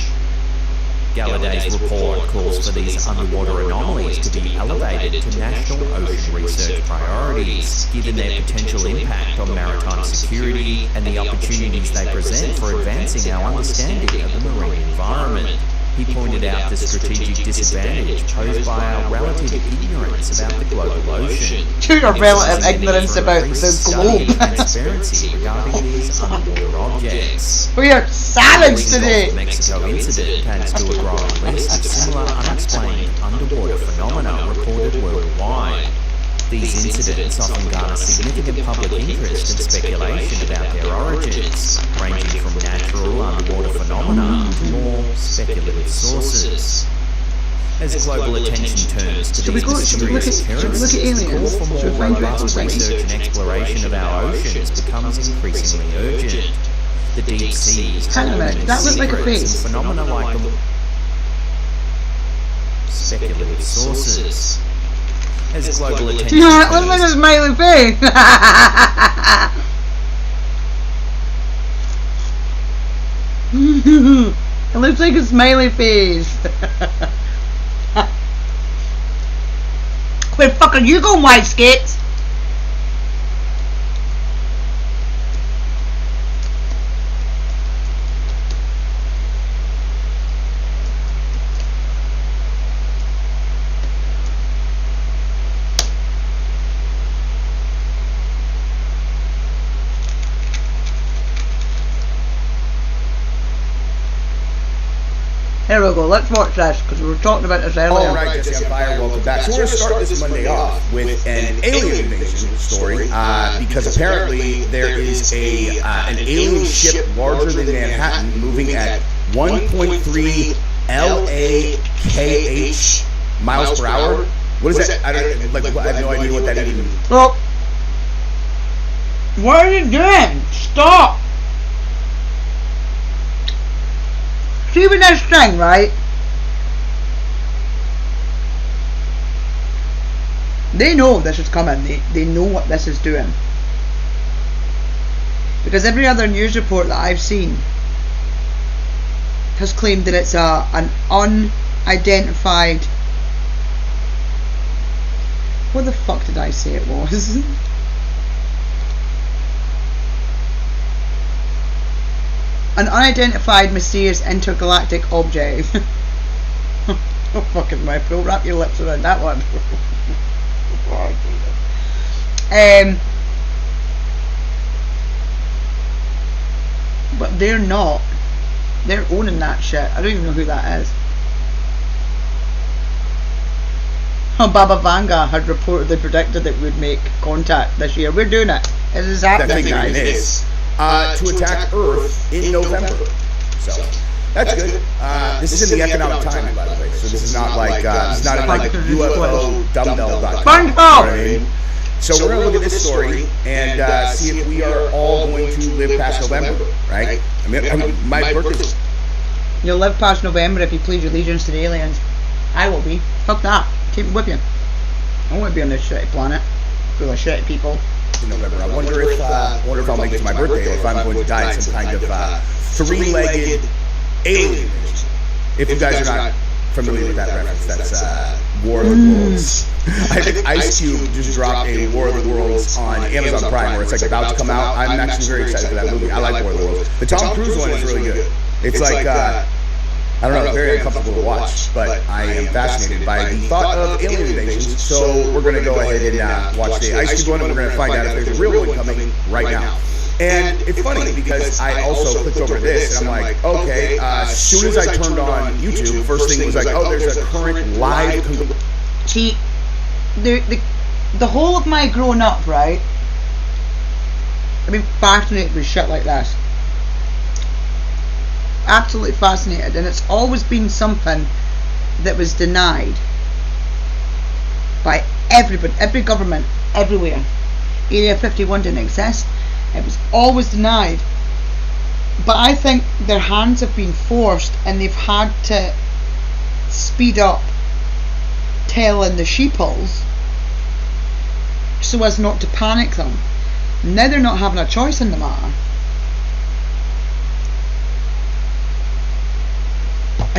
Galladay's report calls for these underwater anomalies to be elevated to national ocean research priorities, given their potential impact on maritime security and the opportunities they present for advancing our understanding of the marine environment. He pointed out the strategic disadvantage posed by our relative ignorance about the global ocean. Your relative ignorance about the Study globe. and transparency regarding these underwater objects. We are savage The today. Gulf of Mexico incident adds to a growing list of similar unexplained underwater phenomena reported worldwide. These incidents often garner significant public interest and speculation about their origins, ranging from natural underwater phenomena to more speculative sources. As global attention turns to Should we these go- should we look mysterious at- should we look at occurrences, the call aliens? for Should we more find out robust something? research and exploration of our oceans becomes increasingly urgent. The deep sea is Hang on a minute, holding that looked like a secrets face. and phenomena like the speculative sources. As global attention Yeah, it looks like a smiley face. It looks like a smiley face. Where the fuck are you going, white skits? Here we go, let's watch this, because we were talking about this earlier. Alright, Jesse Empire, welcome back. So we're going to start this Monday off with an alien invasion story, because apparently there is an alien ship larger than Manhattan moving at 1.3 LAKH miles per hour. What is that? I have no idea what that even means. Well, what are you doing? Stop! See with this thing, right? They know this is coming. They know what this is doing. Because every other news report that I've seen has claimed that it's an unidentified... What the fuck did I say it was? An unidentified mysterious intergalactic object. Oh fucking my fool, wrap your lips around that one. But they're not. They're owning that shit. I don't even know who that is. Baba Vanga had reportedly predicted that we'd make contact this year. We're doing it. It is happening, guys. It is. To attack Earth in November. So that's good. This is in the Economic Times, by the way. So this is not like it's not in like UFO.com. So we're gonna look at this story and see if we are all going to live past November, right? I mean, my birthday's. You'll live past November if you pledge allegiance to the aliens. I will be. Fuck that. Keep it with you. I want to be on this shitty planet full of shitty people. In November. I wonder if I'll make it to my birthday, or if I'm going to die in some kind of three-legged alien invasion. If you guys are not familiar with that reference, that's War of the Worlds. I think Ice Cube just dropped a War of the Worlds on Amazon Prime, where it's like about to come out. I'm actually very excited for that movie. I like War of the Worlds. The Tom Cruise one is really good. It's like I don't know, very uncomfortable to watch, but I am fascinated by the thought of alien invasions. So we're going to go ahead and watch the Ice Cube one, and we're going to find out if there's a real one coming right now. And it's funny because I also clicked over this, and I'm like, okay, as soon as I turned on YouTube, first thing was like, oh, there's a current live... See, the whole of my growing up, right, I've been fascinated with shit like this. Absolutely fascinated, and it's always been something that was denied by everybody, every government, everywhere. Area 51 didn't exist. It was always denied. But I think their hands have been forced, and they've had to speed up telling the sheeples so as not to panic them. Now they're not having a choice in the matter.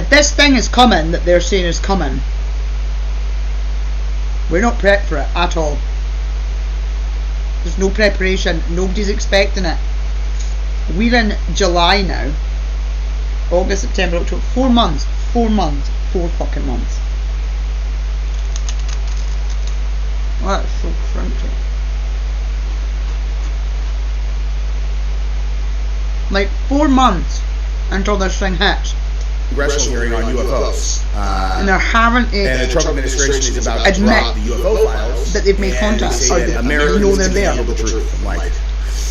This thing is coming that they're saying is coming. We're not prepped for it at all. There's no preparation. Nobody's expecting it. We're in July now. August, September, October. 4 months. 4 months. 4 fucking months. Oh, that's so crunchy. Like 4 months until this thing hits. Congressional hearing on UFOs. And they're having and the Trump administration is about to drop the UFO files that they've made contact. They say that Americans know they're there. The truth. I'm like,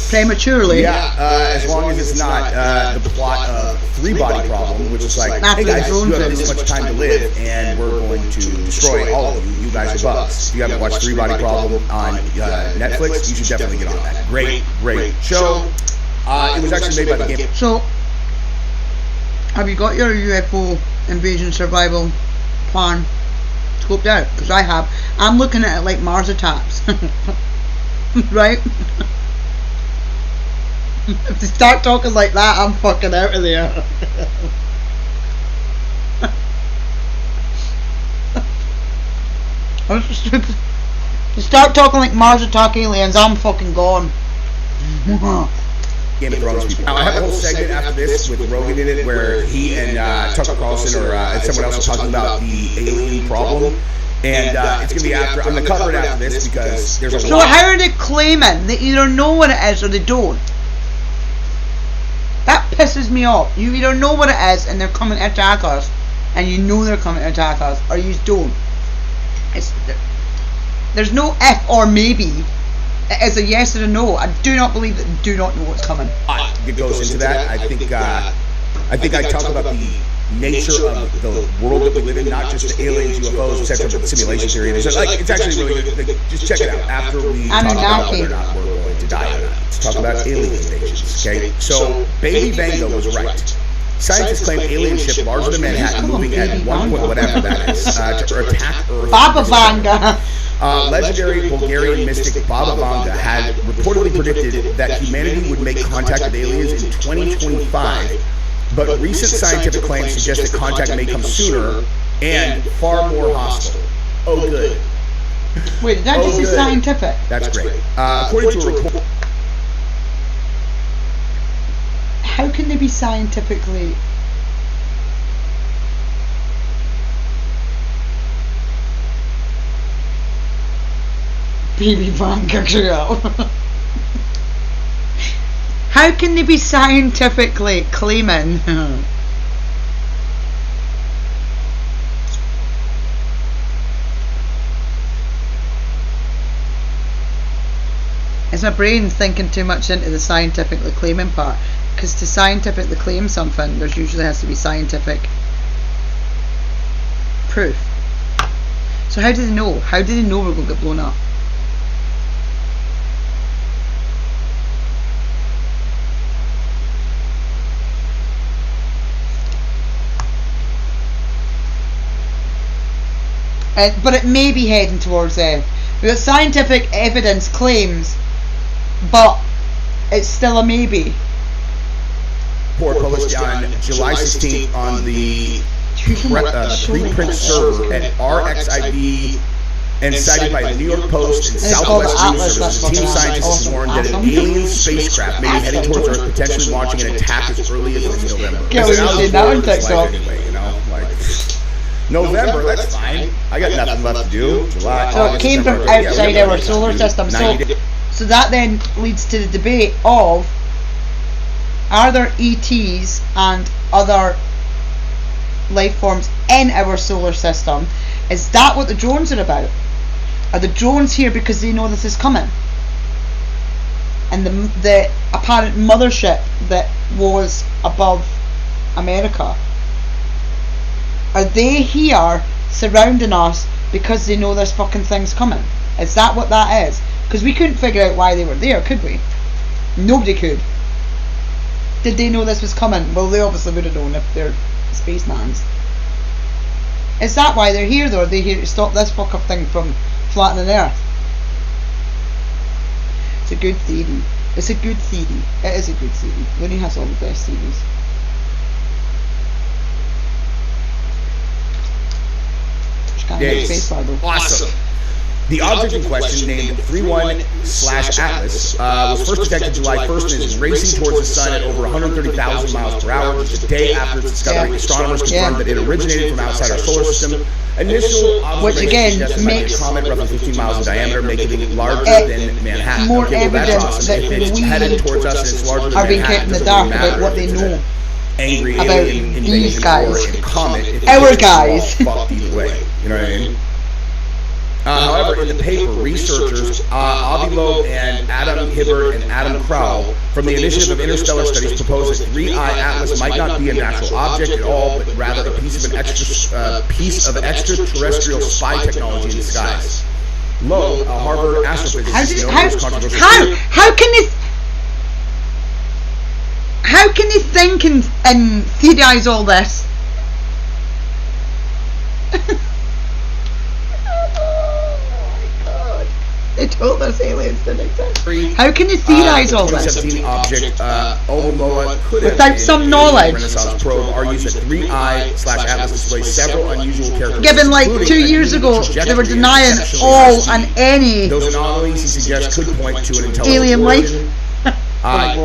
prematurely. Yeah, as long as it's not the plot of Three Body Problem, which is like, hey guys, you have this much time to live, and we're going to destroy all of you. You guys are bugs. If you haven't watched Three Body Problem on Netflix, you should definitely get on that. Great show. It was actually made by the game. So, have you got your UFO invasion survival plan scoped out? Because I have. I'm looking at it like Mars attacks. Right? If they start talking like that, I'm fucking out of there. They start talking like Mars attack aliens, I'm fucking gone. Game of Thrones people. Now, I have a whole segment after this with Rogan in it where he and Tucker Carlson and someone else are talking about the alien problem. And it's going to be after, I'm going to cover it after this because there's a lot. So how are they claiming? They either know what it is or they don't. That pisses me off. You either know what it is and they're coming to attack us, and you know they're coming to attack us, or you don't. There's no if or maybe. It is a yes or a no. I do not believe that they do not know what's coming. It goes into that. I think I talk about the nature of the world that we live in, not just the aliens, UFOs, etc., but the simulation theory. It's actually really good. Just check it out after we talk about whether or not we're going to die or not. Let's talk about alien invasions. Okay, so Baby Vanga was right. Scientists claim alien ship larger than Manhattan, moving at 1 point whatever that is, to attack Earth. Baba Vanga. Legendary Bulgarian mystic Baba Vanga had reportedly predicted that humanity would make contact with aliens in 2025, but recent scientific claims suggest that contact may come sooner and far more hostile. Oh, good. Wait, did that just say scientific? That's great. According to a report... How can they be scientifically... Baby Vanga girl. How can they be scientifically claiming? Is my brain thinking too much into the scientifically claiming part? Because to scientifically claim something, there usually has to be scientific proof. So how do they know? How do they know we're going to get blown up? But it may be heading towards there. Because scientific evidence claims, but it's still a maybe. Report published on July 16th on the preprint server at RXIV and cited by the New York Post and Southwest News Service. Team scientists warned that an alien spacecraft may be heading towards Earth, potentially launching an attack as early as November. Yeah, we've seen that on TikTok. Anyway, you know, like November, that's fine. I got nothing left to do. July, so it came from outside our solar system. So that then leads to the debate of, are there ETs and other life forms in our solar system? Is that what the drones are about? Are the drones here because they know this is coming? And the apparent mothership that was above America, are they here surrounding us because they know this fucking thing's coming? Is that what that is? Because we couldn't figure out why they were there, could we? Nobody could. Did they know this was coming? Well, they obviously would have known if they're spacemans. Is that why they're here, though? Are they here to stop this fuck up thing from flattening the Earth? It's a good theory. It's a good theory. It is a good theory. Looney has all the best theories. Yes. Awesome. The object in question, named 31/Atlas, was first detected July 1st and is racing towards the sun at over 130,000 miles per hour. Just a day after its discovery, astronomers confirmed that it originated from outside our solar system. Initial observations makes a comet roughly 15 miles in diameter, making it larger than Manhattan. More evidence that it's headed towards us and it's larger than are being kept in the dark about what they know angry about these guys. Our guys. Either way, you know what I mean? However, in the paper, researchers Avi Loeb and Adam Hibbert and Adam Crowell from the Initiative of Interstellar Studies propose that 3I Atlas might not be a natural object at all, but rather a piece of extraterrestrial spy technology in disguise. Loeb, a Harvard astrophysicist, how can this? How can they think and theorise all this? They told us aliens didn't exist. How can you theorise all this? 2017 object Oumuamua could have Without been some a knowledge. Renaissance probe argues that 3i/Atlas displays several unusual characteristics. Given like including 2 a years new ago, they were trajectory denying exceptionally all high and speed. any Those anomalies he suggests could point to an intelligent alien life. origin.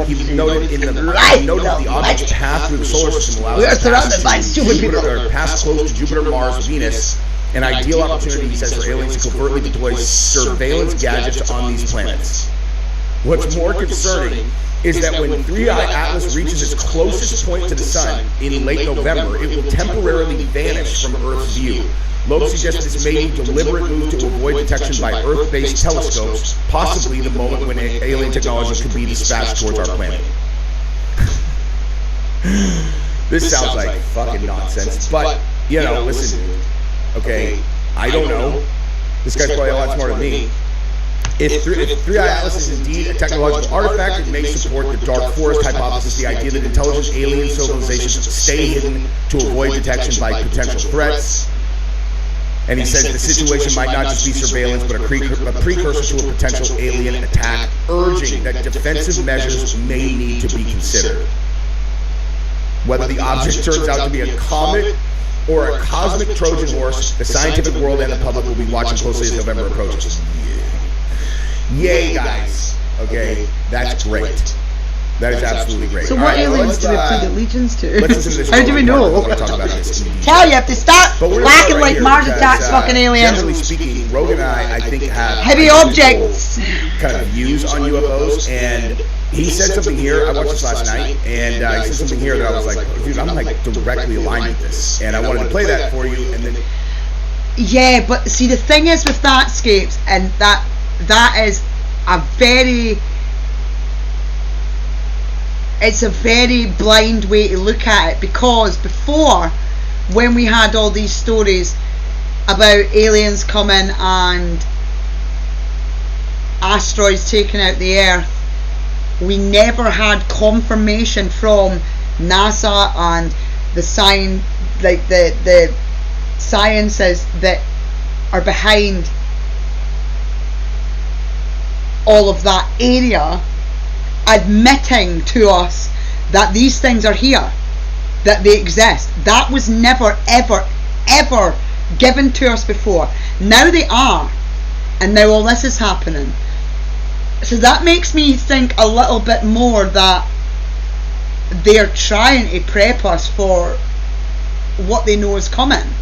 He noted in the object's path through the solar system allows We are it to surrounded pass by to stupid Jupiter, people. or pass close to Jupiter, Mars, Venus. An ideal opportunity, he says, for aliens to covertly deploy surveillance gadgets on these planets. What's more concerning is that when 3i/Atlas reaches its closest point to the Sun in late November, it will temporarily vanish from Earth's view. Loeb suggests this may be a deliberate move to avoid detection by Earth-based telescopes, possibly the moment when alien technology could be dispatched towards our planet. This sounds like fucking nonsense, but, you know, listen, dude. Okay, I don't know. This guy's probably a lot smarter than me. If 3i/Atlas is indeed a technological artifact, it may support the Dark Forest hypothesis, the idea that intelligent alien civilizations stay hidden to avoid detection by potential threats. And he says the situation might not just be surveillance, but a precursor to a potential alien attack, urging that defensive measures may need to be considered. Whether the object turns out to be a comet or a cosmic Trojan horse, the scientific world and the public will be watching closely as November approaches. Yay, guys. Okay, that's great. That is absolutely great. So All what right, aliens do we pledge allegiance to? let's listen to this. How do we know? We're going to talk about this in detail. Tell you if they start But we're gonna whacking start right like here Mars because, attacks fucking aliens. Generally speaking, Rogan and I think, have Heavy objects. kind of views on UFOs, and he said something here. I watched this last night, and he said something here that I was like, dude, I'm like directly aligned with this, and I wanted to play that for you, and then. Yeah, but see the thing is with that, Scapes, and that is a very, it's a very blind way to look at it, because before, when we had all these stories about aliens coming and asteroids taking out the Earth, we never had confirmation from NASA and the the sciences that are behind all of that area admitting to us that these things are here, that they exist. That was never ever given to us before. Now they are, and now all this is happening. So that makes me think a little bit more that they're trying to prep us for what they know is coming.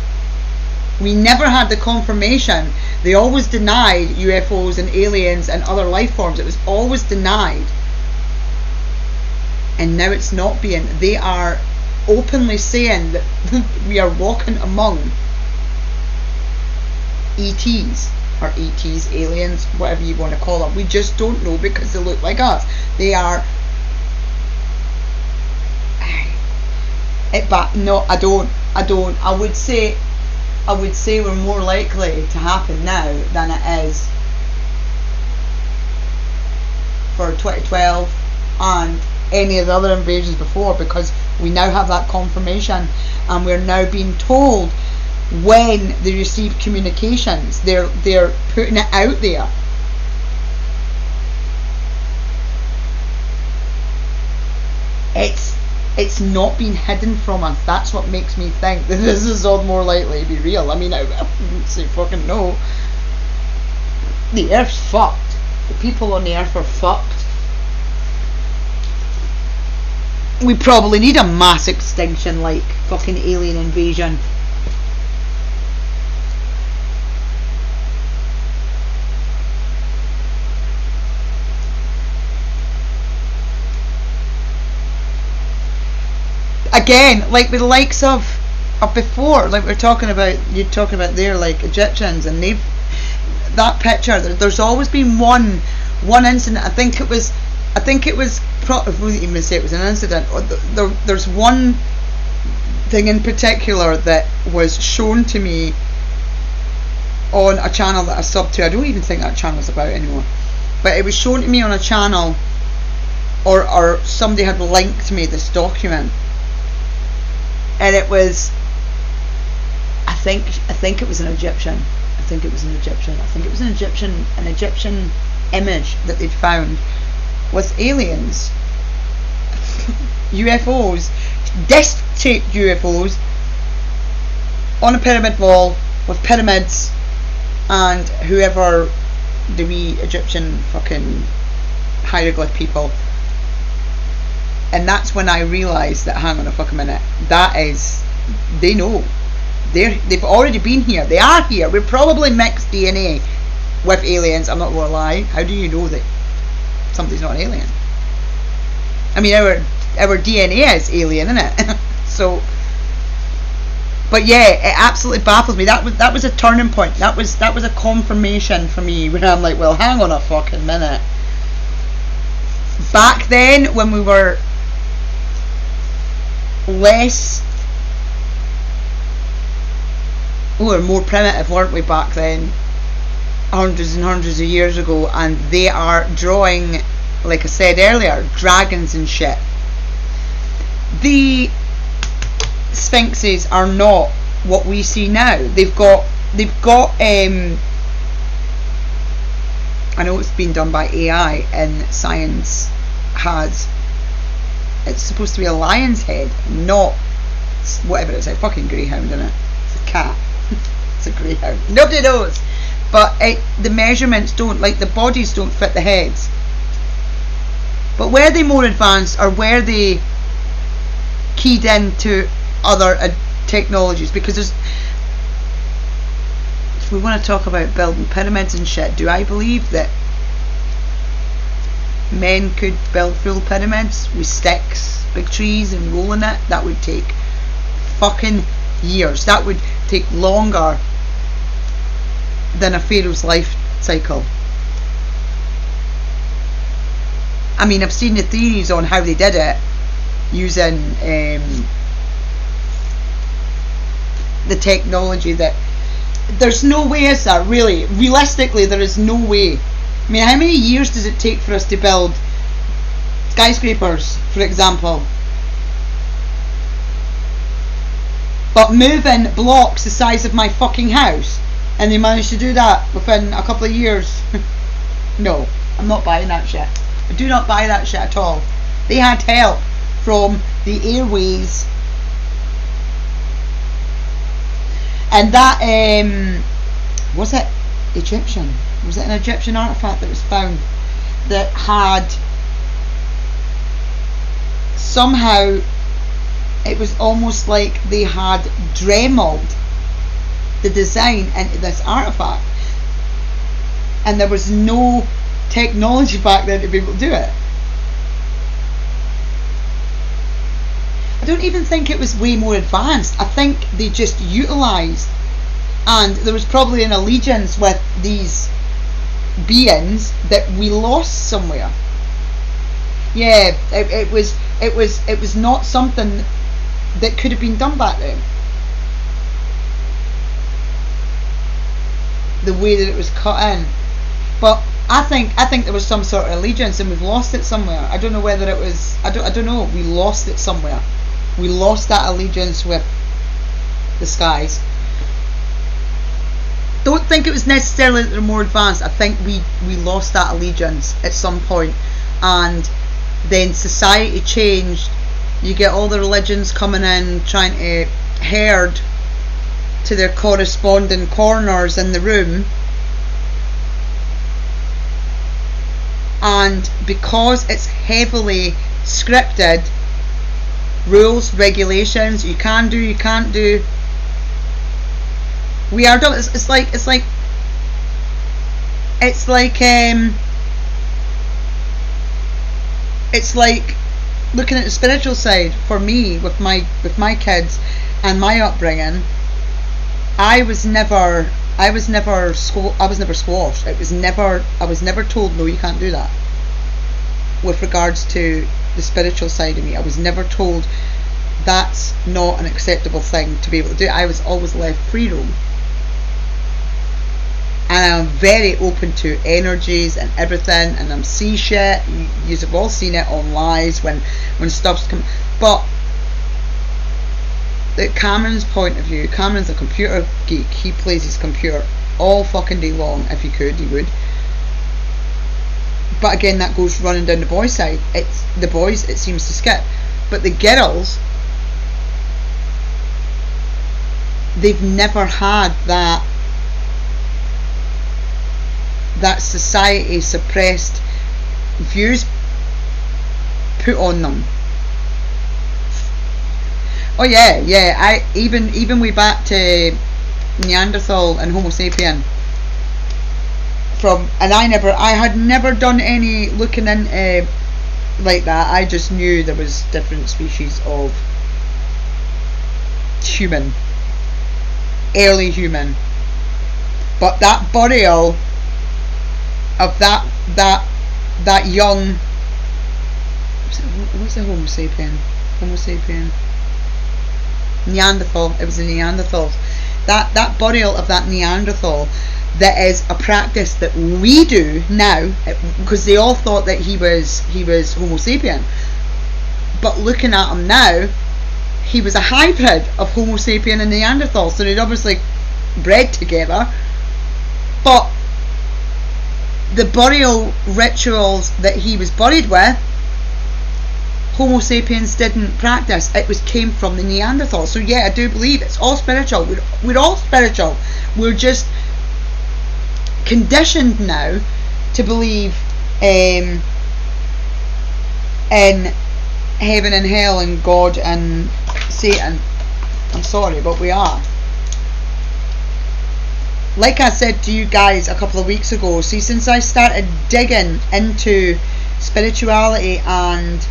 We never had the confirmation. They always denied UFOs and aliens and other life forms. It was always denied. And now it's not being. They are openly saying that we are walking among ETs, or ETs, aliens, whatever you want to call them. We just don't know because they look like us. They are. But no, I don't. I would say we're more likely to happen now than it is for 2012 and any of the other invasions before, because we now have that confirmation, and we're now being told when they receive communications, they're putting it out there. It's not being hidden from us. That's what makes me think that this is all more likely to be real. I mean, I wouldn't say fucking no. The Earth's fucked. The people on the Earth are fucked. We probably need a mass extinction like fucking alien invasion. Again, like with the likes of before, like you're talking about there, like Egyptians, and they've that picture. There's always been one incident. I think it was probably even say it was an incident. There's one thing in particular that was shown to me on a channel that I subbed to. I don't even think that channel's about anymore, but it was shown to me on a channel or somebody had linked me this document, and it was, I think it was an Egyptian. I think it was an Egyptian image that they'd found with aliens, UFOs, disc-shaped UFOs on a pyramid wall with pyramids and whoever the wee Egyptian fucking hieroglyph people. And that's when I realised that, hang on a fucking minute, that is, they know. They've already been here. They are here. We're probably mixed DNA with aliens. I'm not going to lie. How do you know that somebody's not an alien? I mean, our DNA is alien, isn't it? So, but yeah, it absolutely baffles me. That was a turning point. That was a confirmation for me when I'm like, well, hang on a fucking minute. Back then, when we were more primitive, weren't we, back then, hundreds and hundreds of years ago, and they are drawing, like I said earlier, dragons and shit. The sphinxes are not what we see now. They've got I know it's been done by AI, and science has, it's supposed to be a lion's head, not whatever it's a fucking greyhound, isn't it? It's a cat. It's a greyhound. Nobody knows. But the measurements don't, like the bodies don't fit the heads. But were they more advanced, or were they keyed into other technologies? Because there's, if we want to talk about building pyramids and shit, do I believe that men could build full pyramids with sticks, big trees, and rolling it? That would take fucking years. That would take longer than a pharaoh's life cycle. I mean, I've seen the theories on how they did it using the technology that there's no way, is there really? Realistically, there is no way. I mean, how many years does it take for us to build skyscrapers, for example? But moving blocks the size of my fucking house, and they managed to do that within a couple of years. No, I'm not buying that shit. I do not buy that shit at all. They had help from the airways. And that, was it Egyptian? Was it an Egyptian artifact that was found that had somehow, it was almost like they had dremeled the design into this artifact, and there was no technology back then to be able to do it. I don't even think it was way more advanced. I think they just utilised, and there was probably an allegiance with these beings that we lost somewhere. Yeah, it was not something that could have been done back then. The way that it was cut in. But I think there was some sort of allegiance, and we've lost it somewhere. I don't know whether it was, I don't know, we lost it somewhere. We lost that allegiance with the skies. Don't think it was necessarily that they're more advanced. I think we lost that allegiance at some point, and then society changed. You get all the religions coming in, trying to herd to their corresponding corners in the room, and because it's heavily scripted, rules, regulations, you can do, you can't do, we are done. It's like looking at the spiritual side for me with my kids and my upbringing. I was never squashed. I was never told, no, you can't do that. With regards to the spiritual side of me, I was never told that's not an acceptable thing to be able to do. I was always left free roam. and I'm very open to energies and everything, and I'm see shit. You have all seen it on lives when stuff's come. But Cameron's point of view, Cameron's a computer geek. He plays his computer all fucking day long. If he could, he would. But again, that goes running down the boys' side. It's the boys, it seems to skip. But the girls, they've never had that society suppressed views put on them. Oh yeah. I even way back to Neanderthal and Homo sapien. I had never done any looking into like that. I just knew there was different species of human, early human. But that burial of that young, what's the Homo sapien? Homo sapien. Neanderthal. It was a Neanderthal. That burial of that Neanderthal, that is a practice that we do now, because they all thought that he was Homo sapien. But looking at him now, he was a hybrid of Homo sapien and Neanderthal, so they'd obviously bred together. But the burial rituals that he was buried with, Homo sapiens didn't practice. It came from the Neanderthal. So yeah, I do believe it's all spiritual. We're all spiritual. We're just conditioned now to believe in heaven and hell and God and Satan. I'm sorry, but we are. Like I said to you guys a couple of weeks ago, see, since I started digging into spirituality and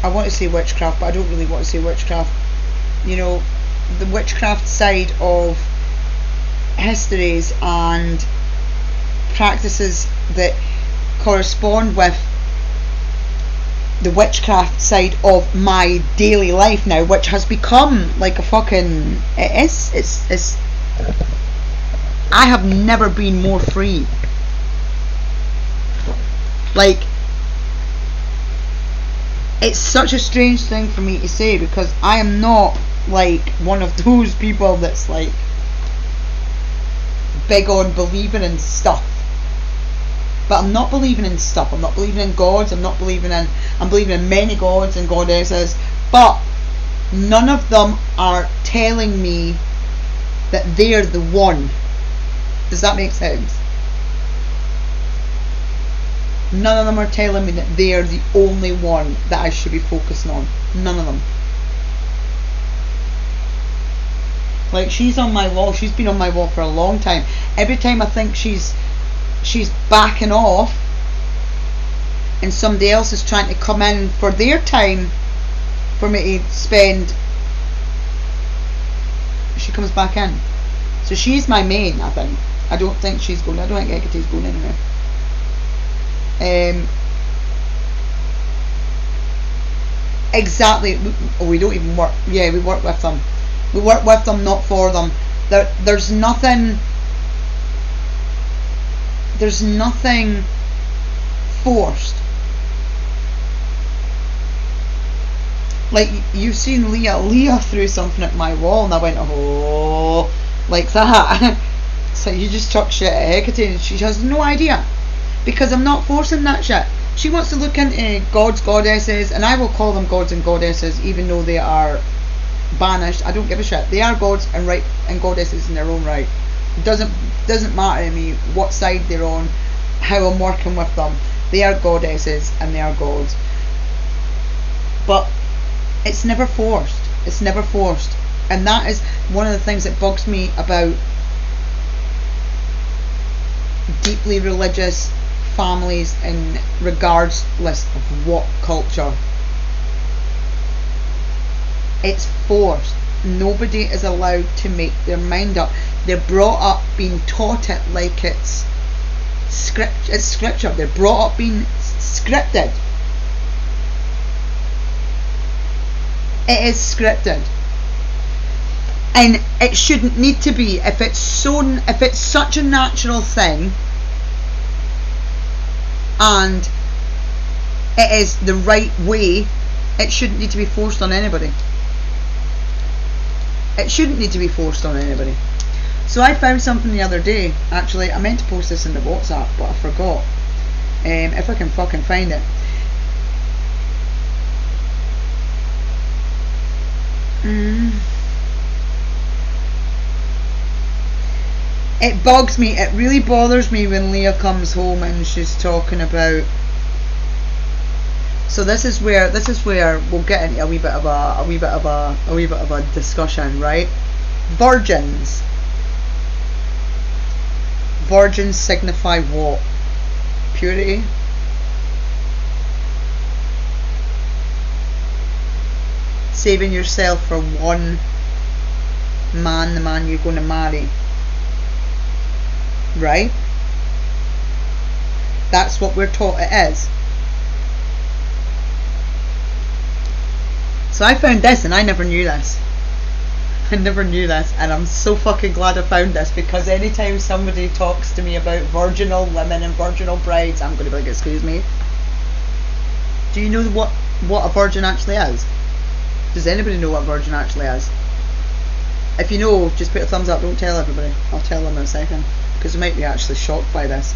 I want to say witchcraft, but I don't really want to say witchcraft, you know, the witchcraft side of histories and practices that correspond with the witchcraft side of my daily life now, which has become like a fucking, it's I have never been more free. Like, it's such a strange thing for me to say, because I am not like one of those people that's like big on believing in stuff. But I'm not believing in stuff. I'm not believing in gods. I'm believing in many gods and goddesses, but none of them are telling me that they're the one. Does that make sense? None of them are telling me that they're the only one that I should be focusing on. None of them. Like, she's on my wall. She's been on my wall for a long time. Every time I think she's backing off and somebody else is trying to come in for their time for me to spend, she comes back in. So she's my main, I think. I don't think Hecate's going anywhere. Exactly. We don't even work. Yeah, we work with them. We work with them, not for them. There's nothing forced. Like, you've seen Leah threw something at my wall and I went, oh, like that. So you just talk shit at Hecate and she has no idea, because I'm not forcing that shit. She wants to look into gods, goddesses, and I will call them gods and goddesses even though they are banished. I don't give a shit. They are gods and goddesses in their own right. It doesn't matter to me what side they're on, how I'm working with them. They are goddesses and they are gods. But it's never forced. It's never forced. And that is one of the things that bugs me about deeply religious families, in regardless of what culture. It's forced. Nobody is allowed to make their mind up. They're brought up being taught it like it's scripture. They're brought up being scripted. It is scripted. And it shouldn't need to be. If it's such a natural thing, and it is the right way, it shouldn't need to be forced on anybody. It shouldn't need to be forced on anybody. So I found something the other day. Actually, I meant to post this in the WhatsApp, but I forgot. If I can fucking find it. It bugs me. It really bothers me when Leah comes home and she's talking about. So this is where we'll get into a wee bit of a discussion, right? Virgins. Virgins signify what? Purity. Saving yourself for one man, the man you're going to marry. Right? That's what we're taught it is. So I found this, and I never knew this. I never knew this, and I'm so fucking glad I found this, because anytime somebody talks to me about virginal women and virginal brides, I'm going to be like, excuse me, do you know what a virgin actually is? Does anybody know what a virgin actually is? If you know, just put a thumbs up. Don't tell everybody. I'll tell them in a second, because they might be actually shocked by this.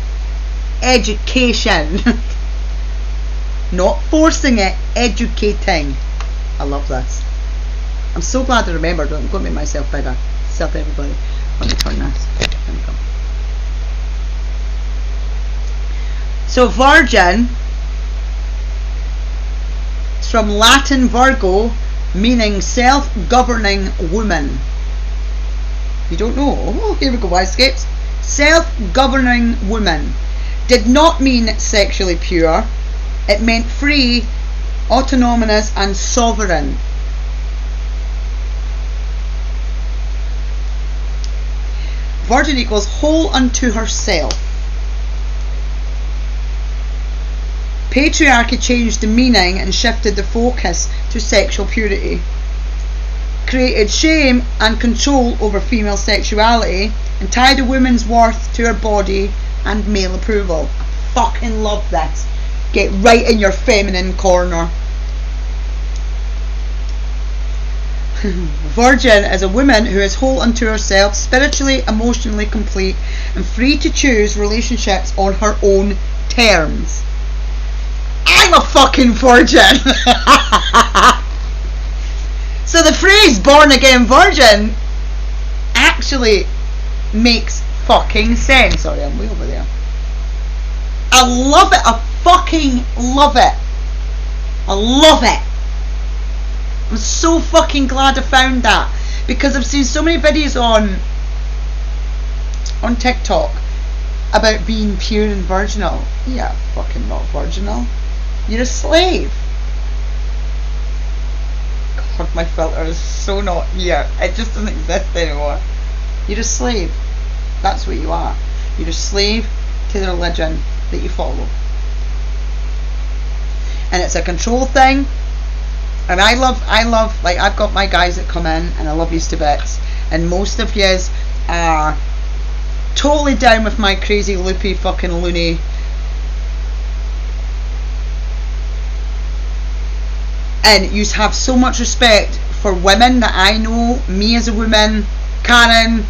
Education. Not forcing it, educating. I love this. I'm so glad I remembered. I'm going to make myself bigger. Self everybody. Let me turn this. There we go. So virgin, it's from Latin virgo, meaning self-governing woman. You don't know? Oh, here we go, Wisecapes. Self-governing woman did not mean sexually pure. It meant free, autonomous and sovereign. Virgin equals whole unto herself. Patriarchy changed the meaning and shifted the focus to sexual purity. Created shame and control over female sexuality and tied a woman's worth to her body and male approval. I fucking love this. Get right in your feminine corner. Virgin is a woman who is whole unto herself, spiritually, emotionally complete, and free to choose relationships on her own terms. I'm a fucking virgin. So the phrase born again virgin actually makes fucking sense. Sorry, I'm way over there. I love it. I fucking love it. I love it. I'm so fucking glad I found that, because I've seen so many videos on TikTok about being pure and virginal. Yeah, fucking not virginal. You're a slave. God, my filter is so not here. It just doesn't exist anymore. You're a slave. That's what you are. You're a slave to the religion that you follow. And it's a control thing. And I love, like, I've got my guys that come in, and I love yous to bits, and most of yous are totally down with my crazy, loopy, fucking loony and yous have so much respect for women that I know, me as a woman, Karen,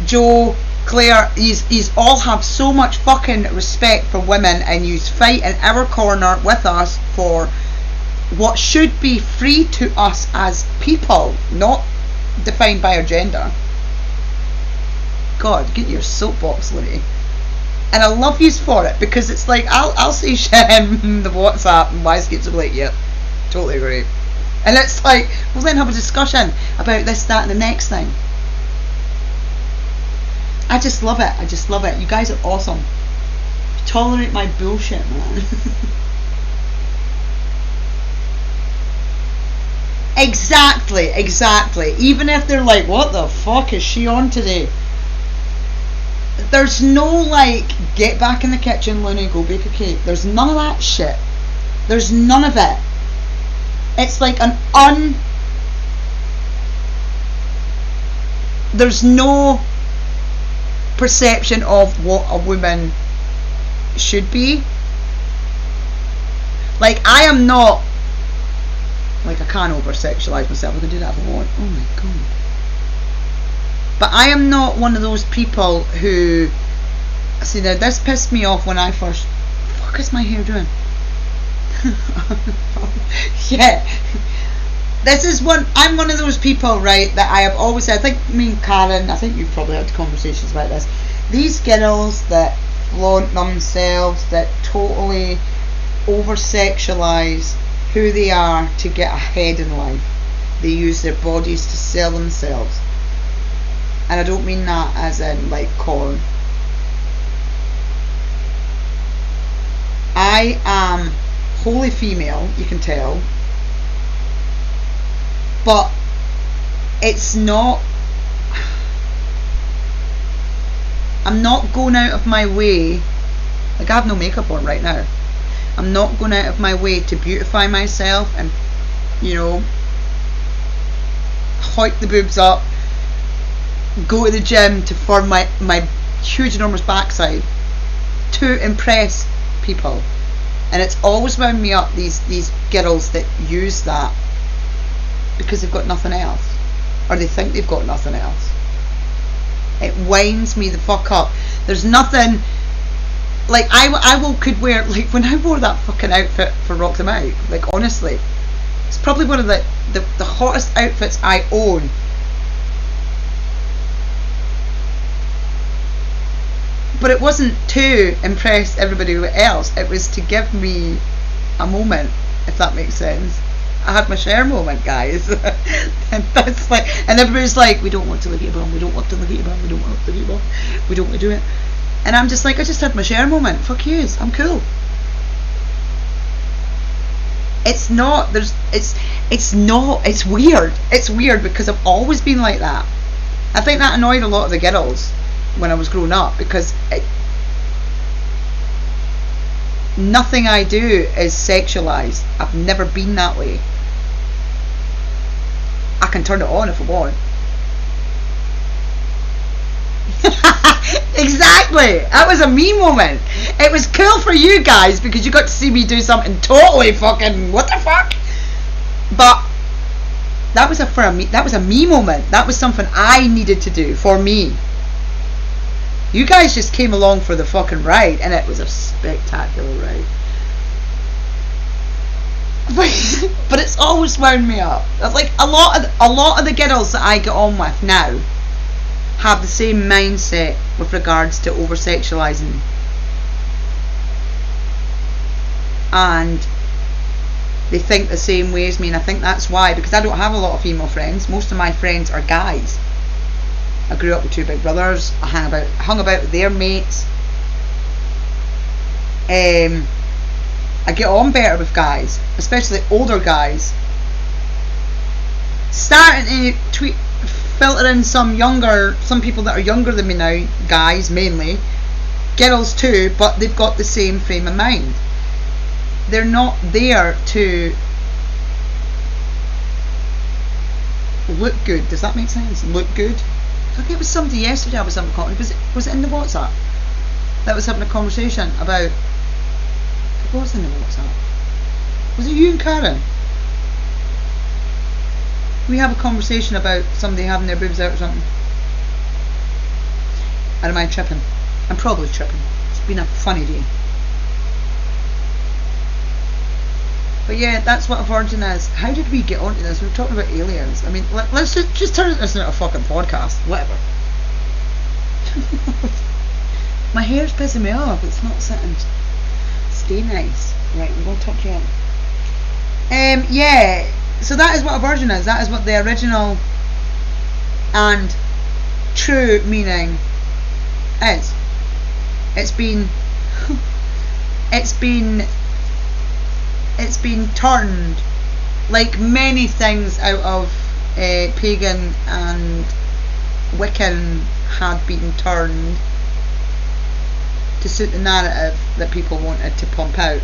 Joe, Claire, yous all have so much fucking respect for women, and yous fight in our corner with us for what should be free to us as people, not defined by our gender. God, get your soapbox, Looney. And I love yous for it, because it's like, I'll say shit in the WhatsApp and Wisecapes will be like, yep, totally agree. And it's like, we'll then have a discussion about this, that and the next thing. I just love it. I just love it. You guys are awesome. You tolerate my bullshit, man. Exactly. Even if they're like, what the fuck is she on today? There's no like, get back in the kitchen, Looney, go bake a cake. There's none of that shit. There's none of it. It's like an there's no perception of what a woman should be. Like, I am not, like, I can't over sexualize myself. I can do that if I want. Oh my god. But I am not one of those people who, see, now this pissed me off when I first, fuck is my hair doing? Yeah, this is one, I'm one of those people, right, that I have always said, I think me and Karen, I think you've probably had conversations about this, these girls that flaunt themselves, that totally over sexualize who they are to get ahead in life. They use their bodies to sell themselves, and I don't mean that as in like corn. I am wholly female, you can tell, but it's not, I'm not going out of my way, like I have no makeup on right now, I'm not going out of my way to beautify myself and, you know, hike the boobs up, go to the gym to form my huge enormous backside to impress people. And it's always wound me up, these girls that use that because they've got nothing else, or they think they've got nothing else. It winds me the fuck up. There's nothing, like, I could wear, like, when I wore that fucking outfit for Rock Them Out, like, honestly, it's probably one of the hottest outfits I own. But it wasn't to impress everybody else, it was to give me a moment, if that makes sense. I had my Cher moment, guys. And that's like, and everybody's like, we don't want to look at your bum, we don't want to look at your bum, we don't want to look at your bum, we don't want to do it. And I'm just like, I just had my Cher moment, fuck yous, I'm cool. It's not, it's weird. It's weird because I've always been like that. I think that annoyed a lot of the girls when I was growing up, because nothing I do is sexualized. I've never been that way. I can turn it on if I want. Exactly. That was a me moment. It was cool for you guys because you got to see me do something totally fucking what the fuck. But that was a me moment. That was something I needed to do for me. You guys just came along for the fucking ride, and it was a spectacular ride. But it's always wound me up. Like a lot of the girls that I get on with now have the same mindset with regards to over sexualizing, and they think the same way as me. And I think that's why, because I don't have a lot of female friends. Most of my friends are guys. I grew up with two big brothers. I hung about with their mates. I get on better with guys, especially older guys. Starting to filter in some people that are younger than me now, guys mainly, girls too, but they've got the same frame of mind. They're not there to look good. Does that make sense? Look good. I think it was somebody yesterday I was having a conversation. Was it in the WhatsApp? That was having a conversation about. It was in the WhatsApp. Was it you and Karen? We have a conversation about somebody having their boobs out or something. And am I tripping? I'm probably tripping. It's been a funny day. But yeah, that's what a virgin is. How did we get onto this? We were talking about aliens. I mean, let's just turn this into a fucking podcast. Whatever. My hair's pissing me off. It's not sitting. Stay nice. Right, I'm going to tuck you in. Yeah. So that is what a virgin is. That is what the original and true meaning is. It's been turned, like many things out of pagan and Wiccan had been turned to suit the narrative that people wanted to pump out.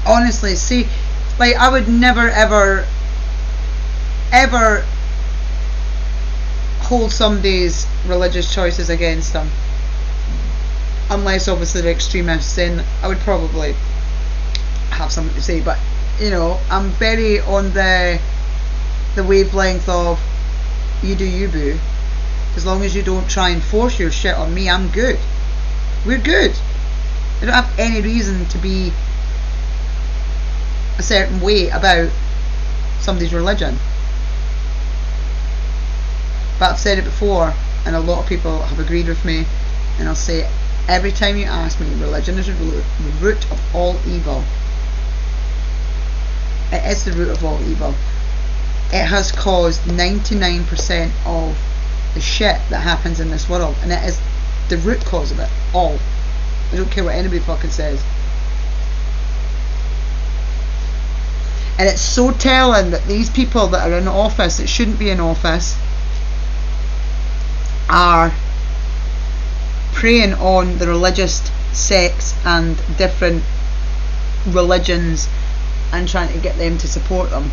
Honestly, see, like I would never ever ever hold somebody's religious choices against them, unless obviously they're extremists, then I would probably have something to say. But you know, I'm very on the wavelength of you do you, boo. As long as you don't try and force your shit on me, I'm good. We're good. I don't have any reason to be a certain way about somebody's religion. But I've said it before, and a lot of people have agreed with me, and I'll say it every time you ask me, religion is the root of all evil. It is the root of all evil. It has caused 99% of the shit that happens in this world, and it is the root cause of it all. I don't care what anybody fucking says. And it's so telling that these people that are in office, that shouldn't be in office, are preying on the religious sects and different religions and trying to get them to support them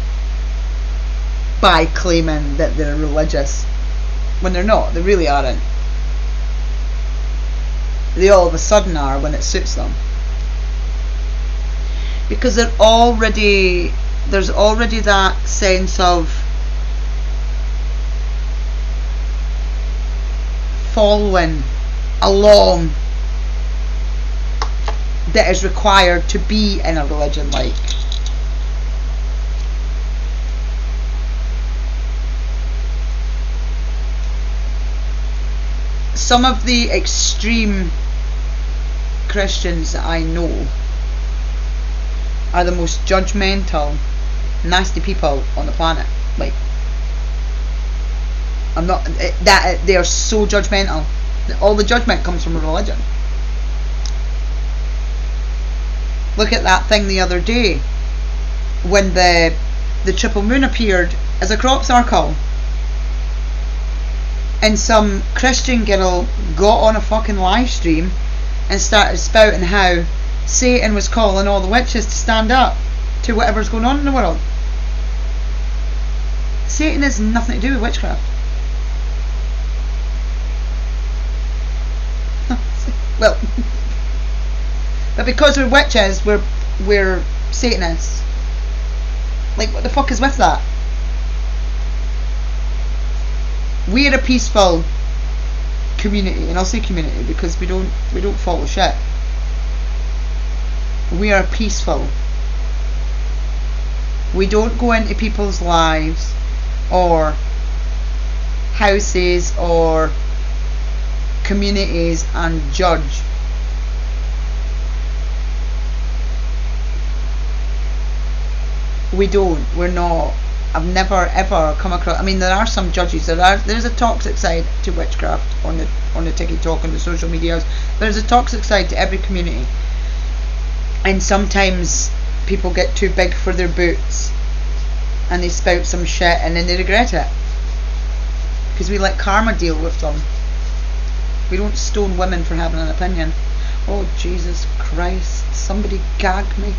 by claiming that they're religious when they're not. They really aren't. They all of a sudden are when it suits them, because there's already that sense of following along that is required to be in a religion. Like, some of the extreme Christians that I know are the most judgmental, nasty people on the planet. Like, I'm not that they are so judgmental. All the judgment comes from religion. Look at that thing the other day when the triple moon appeared as a crop circle, and some Christian girl got on a fucking live stream and started spouting how Satan was calling all the witches to stand up to whatever's going on in the world. Satan has nothing to do with witchcraft. Well, but because we're witches, we're Satanists. Like, what the fuck is with that? We're a peaceful community, and I'll say community because we don't follow shit. We are peaceful. We don't go into people's lives or houses or communities and judge. We don't. We're not. I've never ever come across. I mean, there are some judges. There's a toxic side to witchcraft on the TikTok and the social medias. There's a toxic side to every community, and sometimes people get too big for their boots, and they spout some shit, and then they regret it because we let karma deal with them. We don't stone women for having an opinion. Oh Jesus Christ! Somebody gag me.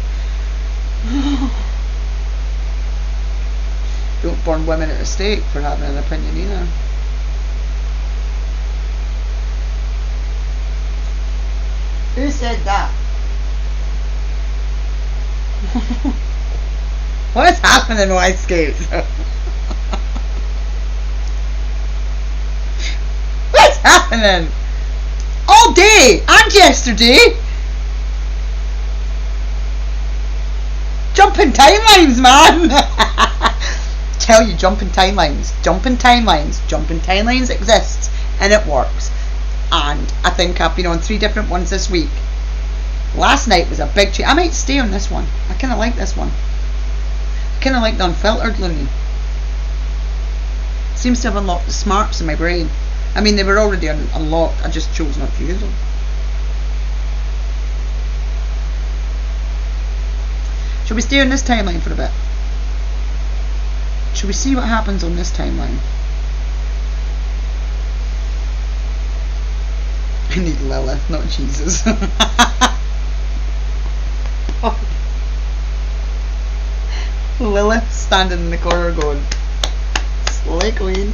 Don't burn women at the stake for having an opinion either. Who said that? What's happening, Wildskate? What's happening? All day and yesterday. Jumping timelines, man. Tell you, jumping timelines exists and it works. And I think I've been on 3 different ones this week. Last night was a big change. I might stay on this one. I kind of like this one. I kind of like the unfiltered Looney. Seems to have unlocked the smarts in my brain. I mean, they were already unlocked. I just chose not to use them. Shall we stay on this timeline for a bit? Shall we see what happens on this timeline? I need Lilith, not Jesus. Lilith standing in the corner going, Slay queen.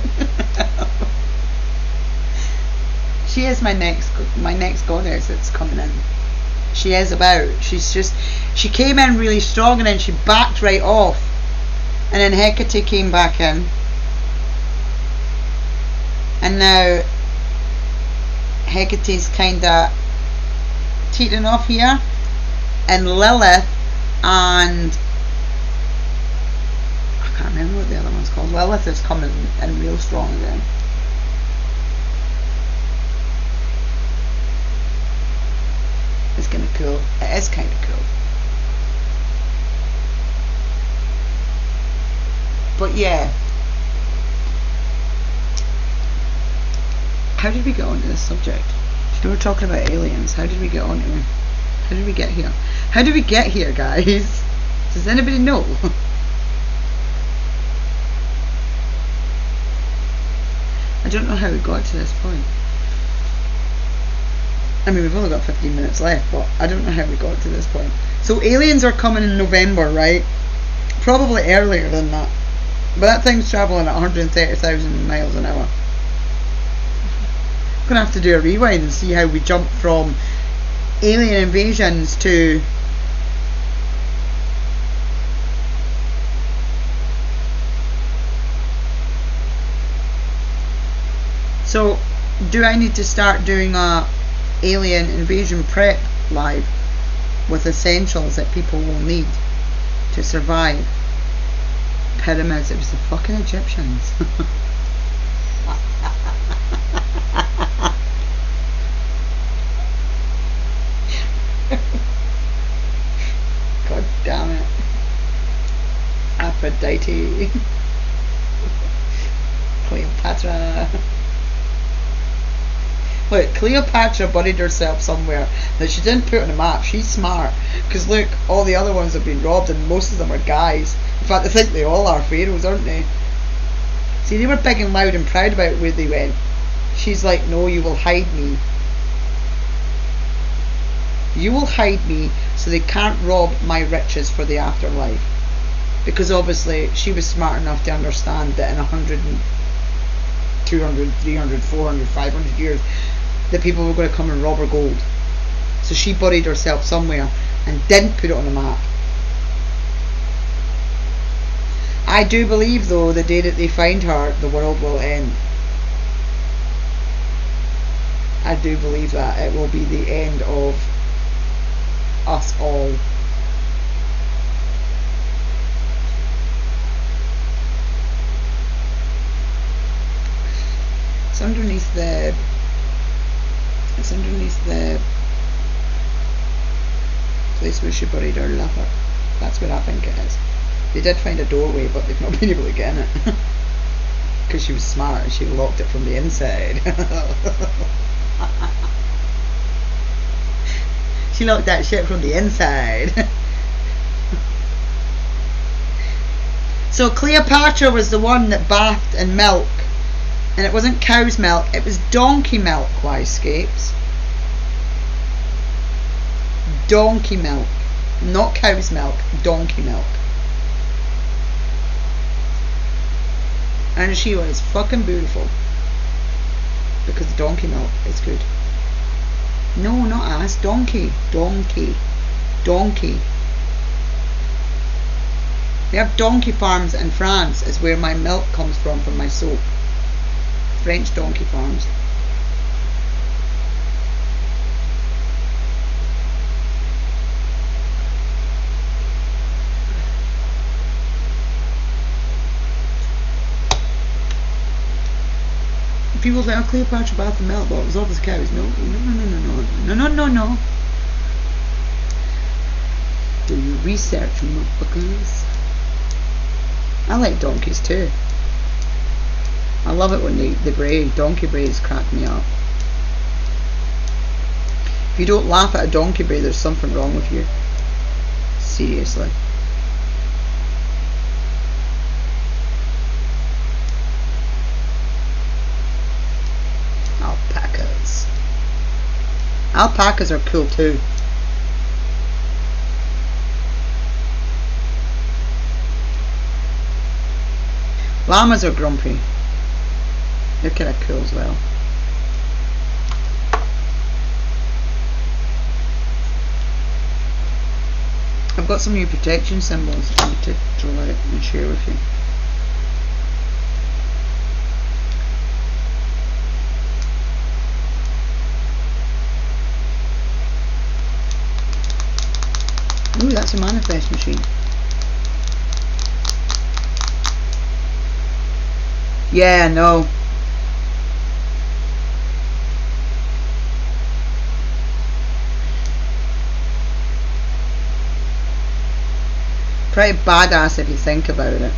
She is my next goddess that's coming in. She is about. She came in really strong and then she backed right off. And then Hecate came back in. And now Hecate's kinda teetering off here. And Lilith and I can't remember what the other one's called. Lilith is coming in real strong again. It's kind of cool. It is kind of cool. But yeah. How did we get onto this subject? We were talking about aliens. How did we get onto it? How did we get here? How did we get here, guys? Does anybody know? I don't know how we got to this point. I mean, we've only got 15 minutes left, but I don't know how we got to this point. So aliens are coming in November, right? Probably earlier than that. But that thing's travelling at 130,000 miles an hour. I'm going to have to do a rewind and see how we jumped from alien invasions to so do I need to start doing a alien invasion prep live with essentials that people will need to survive? Pyramids, it was the fucking Egyptians. God damn it. Aphrodite. Cleopatra. Look, Cleopatra buried herself somewhere that she didn't put on a map. She's smart. Because look, all the other ones have been robbed and most of them are guys. In fact, I think they all are pharaohs, aren't they? See, they were big and loud and proud about where they went. She's like, no, you will hide me. You will hide me so they can't rob my riches for the afterlife. Because obviously she was smart enough to understand that in 100, 200, 300, 400, 500 years that people were going to come and rob her gold. So she buried herself somewhere and didn't put it on the map. I do believe though the day that they find her, the world will end. I do believe that it will be the end of us all. It's underneath the place where she buried her lover. That's what I think it is. They did find a doorway, but they've not been able to get in it. Because she was smart and she locked it from the inside. She locked that shit from the inside. So Cleopatra was the one that bathed in milk. And it wasn't cow's milk, it was donkey milk, Yscapes. Donkey milk. Not cow's milk, donkey milk. And she was fucking beautiful. Because donkey milk is good. No, not ass, donkey. Donkey. Donkey. They have donkey farms in France, is where my milk comes from my soap. French donkey farms. People say, oh, Cleopatra bathed in milk, but it was obviously cows. No. Do your research, motherfuckers. I like donkeys too. I love it when they bray. Donkey brays crack me up. If you don't laugh at a donkey bray, there's something wrong with you. Seriously. Alpacas. Alpacas are cool too. Llamas are grumpy. They're kind of cool as well. I've got some new protection symbols I need to draw out and share with you. Ooh, that's a manifest machine. Yeah, no. Pretty badass if you think about it.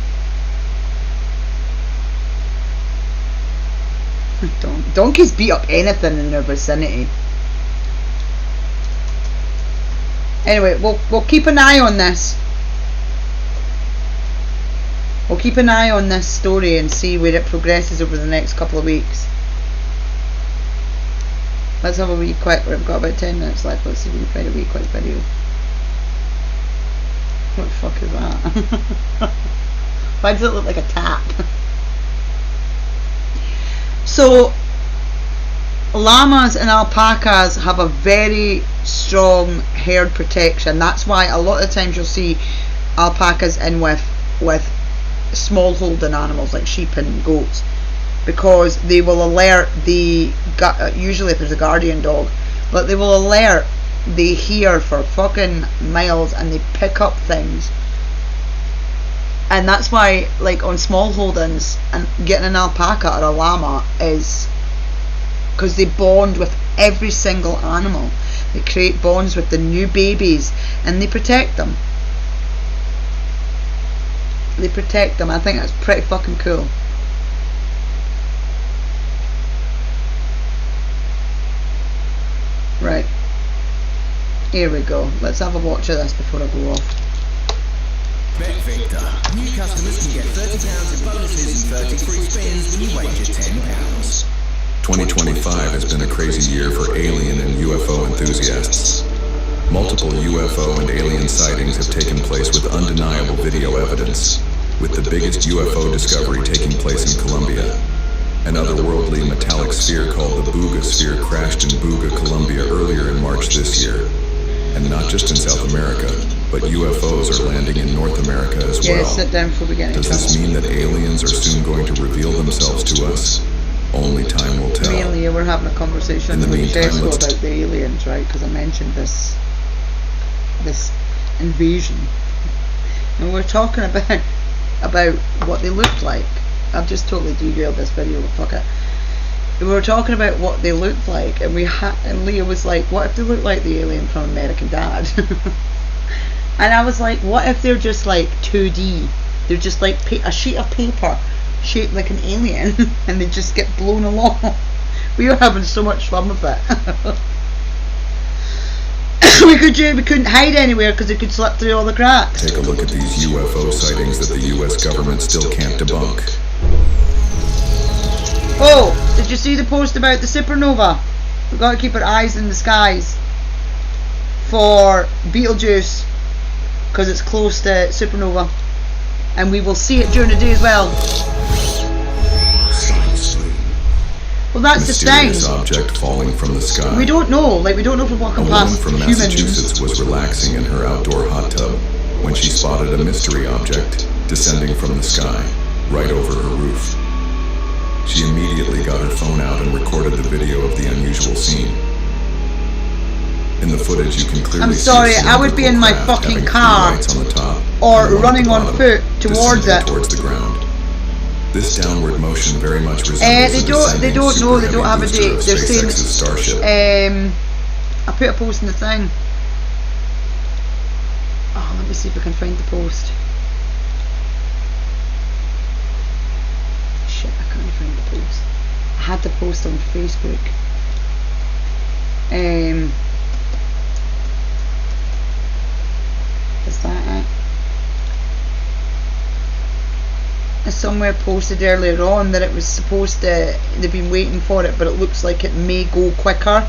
Donkeys beat up anything in their vicinity. Anyway, we'll keep an eye on this. We'll keep an eye on this story and see where it progresses over the next couple of weeks. Let's have a wee quick. We've got about 10 minutes left. Let's see if we can find a wee quick video. What the fuck is that? Why does it look like a tap? So, llamas and alpacas have a very strong herd protection. That's why a lot of the times you'll see alpacas in with small holding animals like sheep and goats, because they will alert the, usually if there's a guardian dog, but they will alert, they hear for fucking miles and they pick up things. And that's why, like, on small holdings, and getting an alpaca or a llama is because they bond with every single animal. They create bonds with the new babies and they protect them. They protect them. I think that's pretty fucking cool. Right. Here we go. Let's have a watch of this before I go off. Bet Victor. New customers can get £30 in bonuses and 30 free spins when you wager £10. 2025 has been a crazy year for alien and UFO enthusiasts. Multiple UFO and alien sightings have taken place with undeniable video evidence, with the biggest UFO discovery taking place in Colombia. An otherworldly metallic sphere called the Booga Sphere crashed in Booga, Colombia earlier in March this year. And not just in South America, but UFOs are landing in North America as well. Yeah, sit down before we get into Does this mean that aliens are soon going to reveal themselves to us? Only time will tell. Mainly, we're having a conversation with Chesko about the aliens, right? Because I mentioned this invasion, and we're talking about what they look like. I've just totally derailed this video. Fuck it. We were talking about what they looked like, and and Leah was like, "What if they look like the alien from American Dad?" And I was like, "What if they're just like 2D? They're just like a sheet of paper shaped like an alien, and they just get blown along." We were having so much fun with it. we couldn't hide anywhere because it could slip through all the cracks. Take a look at these UFO sightings that the US government still can't debunk. Oh, did you see the post about the supernova? We've got to keep our eyes in the skies for Betelgeuse because it's close to supernova, and we will see it during the day as well. Well, that's the thing. Mysterious object falling from the sky. We don't know. Like, we don't know if we're walking past humans. A woman from Massachusetts was relaxing in her outdoor hot tub when she spotted a mystery object descending from the sky right over her roof. She immediately got her phone out and recorded the video of the unusual scene. In the footage, you can clearly see I would be in my fucking car on the top or running on foot towards it. Towards the ground. This downward motion very much resembles they don't know, they don't have a date. They're saying Starship. I put a post in the thing. Oh, let me see if I can find the post. Shit, I can't find the post. I had the post on Facebook. Is that it? Somewhere posted earlier on that it was supposed to, they've been waiting for it, but it looks like it may go quicker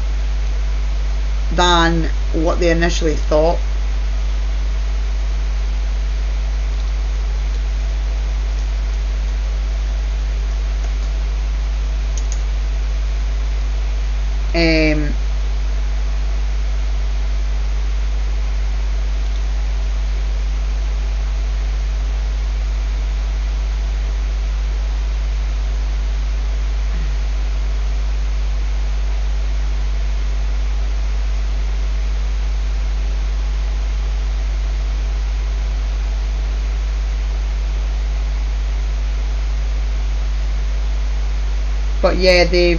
than what they initially thought. But yeah, they're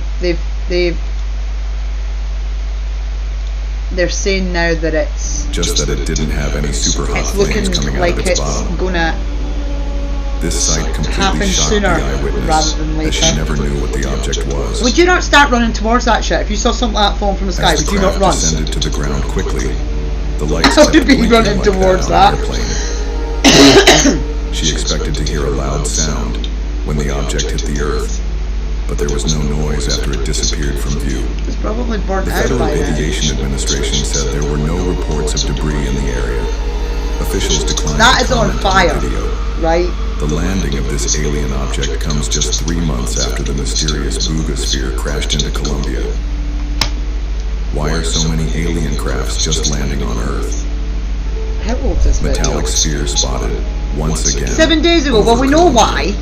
saying now that it's Just that it didn't have any super hot it's looking flames coming like out of its it's bottom. gonna This sight happen completely shocked the sooner eyewitness, rather than as she later. never knew what the object was. Would you not start running towards that shit? If you saw something like that falling from the sky, As would the you not craft run? descended to the ground quickly, the lights How kept to be blinking running like towards that on that? an airplane. She expected to hear a loud sound when the object hit the earth, but there was no noise after it disappeared from view. It's probably burnt The out Federal by then. Aviation Administration said there were no reports of debris in the area. Officials declined That to is on comment fire, the video. right? The landing of this alien object comes just 3 months after the mysterious Booga sphere crashed into Columbia. Why are so many alien crafts just landing on Earth? How old is this video? Metallic sphere spotted, once again. 7 days ago. Well, we know why.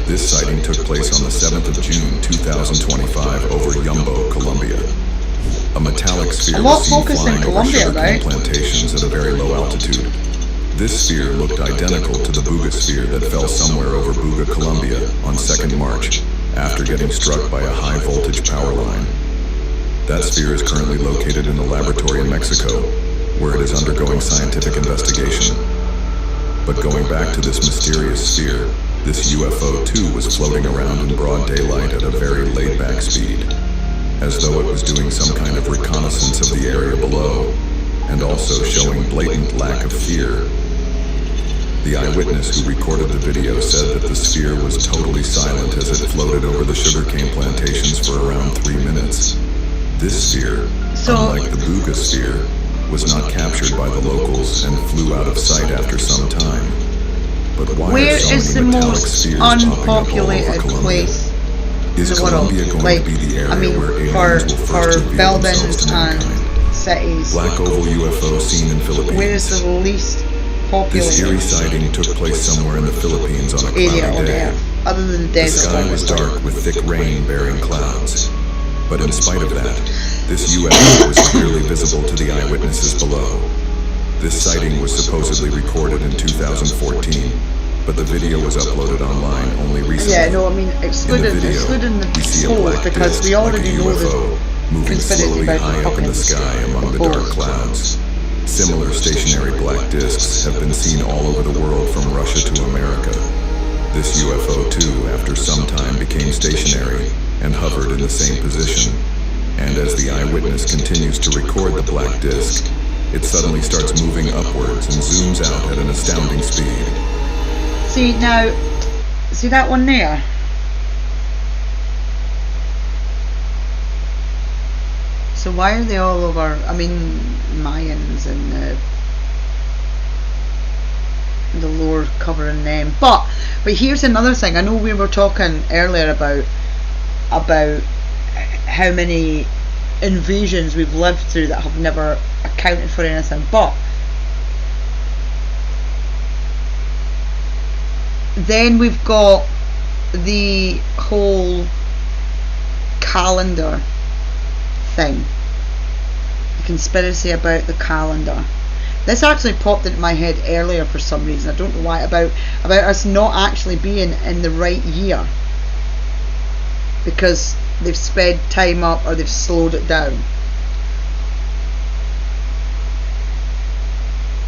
This sighting took place on the 7th of June 2025 over Yumbo, Colombia. A metallic sphere A lot was seen focused in flying over Colombia, sugarcane right? plantations at a very low altitude. This sphere looked identical to the Booga sphere that fell somewhere over Booga, Colombia on 2nd March after getting struck by a high voltage power line. That sphere is currently located in a laboratory in Mexico, where it is undergoing scientific investigation. But going back to this mysterious sphere, this UFO too was floating around in broad daylight at a very laid-back speed, as though it was doing some kind of reconnaissance of the area below, and also showing blatant lack of fear. The eyewitness who recorded the video said that the sphere was totally silent as it floated over the sugarcane plantations for around 3 minutes. This sphere, unlike the Booga sphere, was not captured by the locals and flew out of sight after some time. But why Where are so is the many metallic most spheres popping up all over unpopulated Colombia? place Is in the world? Colombia going Like, to be the area I mean, where for aliens will first reveal buildings themselves to and mankind? cities. Black oval UFO seen in Philippines. Where is the least This eerie populated sighting took place somewhere in the Philippines on a area cloudy on day. Earth, other than the The desert? sky was dark with thick rain bearing clouds. But in spite of that, this UFO was clearly visible to the eyewitnesses below. This sighting was supposedly recorded in 2014, but the video was uploaded online only recently. Yeah, no, I mean, excluding the we see a polls, black because disc we already like a know UFO moving conspiracy slowly about the high up in the fucking sky among the dark clouds. Similar stationary black discs have been seen all over the world from Russia to America. This UFO too, after some time, became stationary and hovered in the same position. And as the eyewitness continues to record the black disc, it suddenly starts moving upwards and zooms out at an astounding speed. See, now, see that one there? So why are they all over, I mean, Mayans and the lore covering them. But here's another thing. I know we were talking earlier about how many invasions we've lived through that have never accounted for anything. But then we've got the whole calendar thing, the conspiracy about the calendar. This actually popped into my head earlier for some reason. I don't know why, about us not actually being in the right year because they've sped time up or they've slowed it down,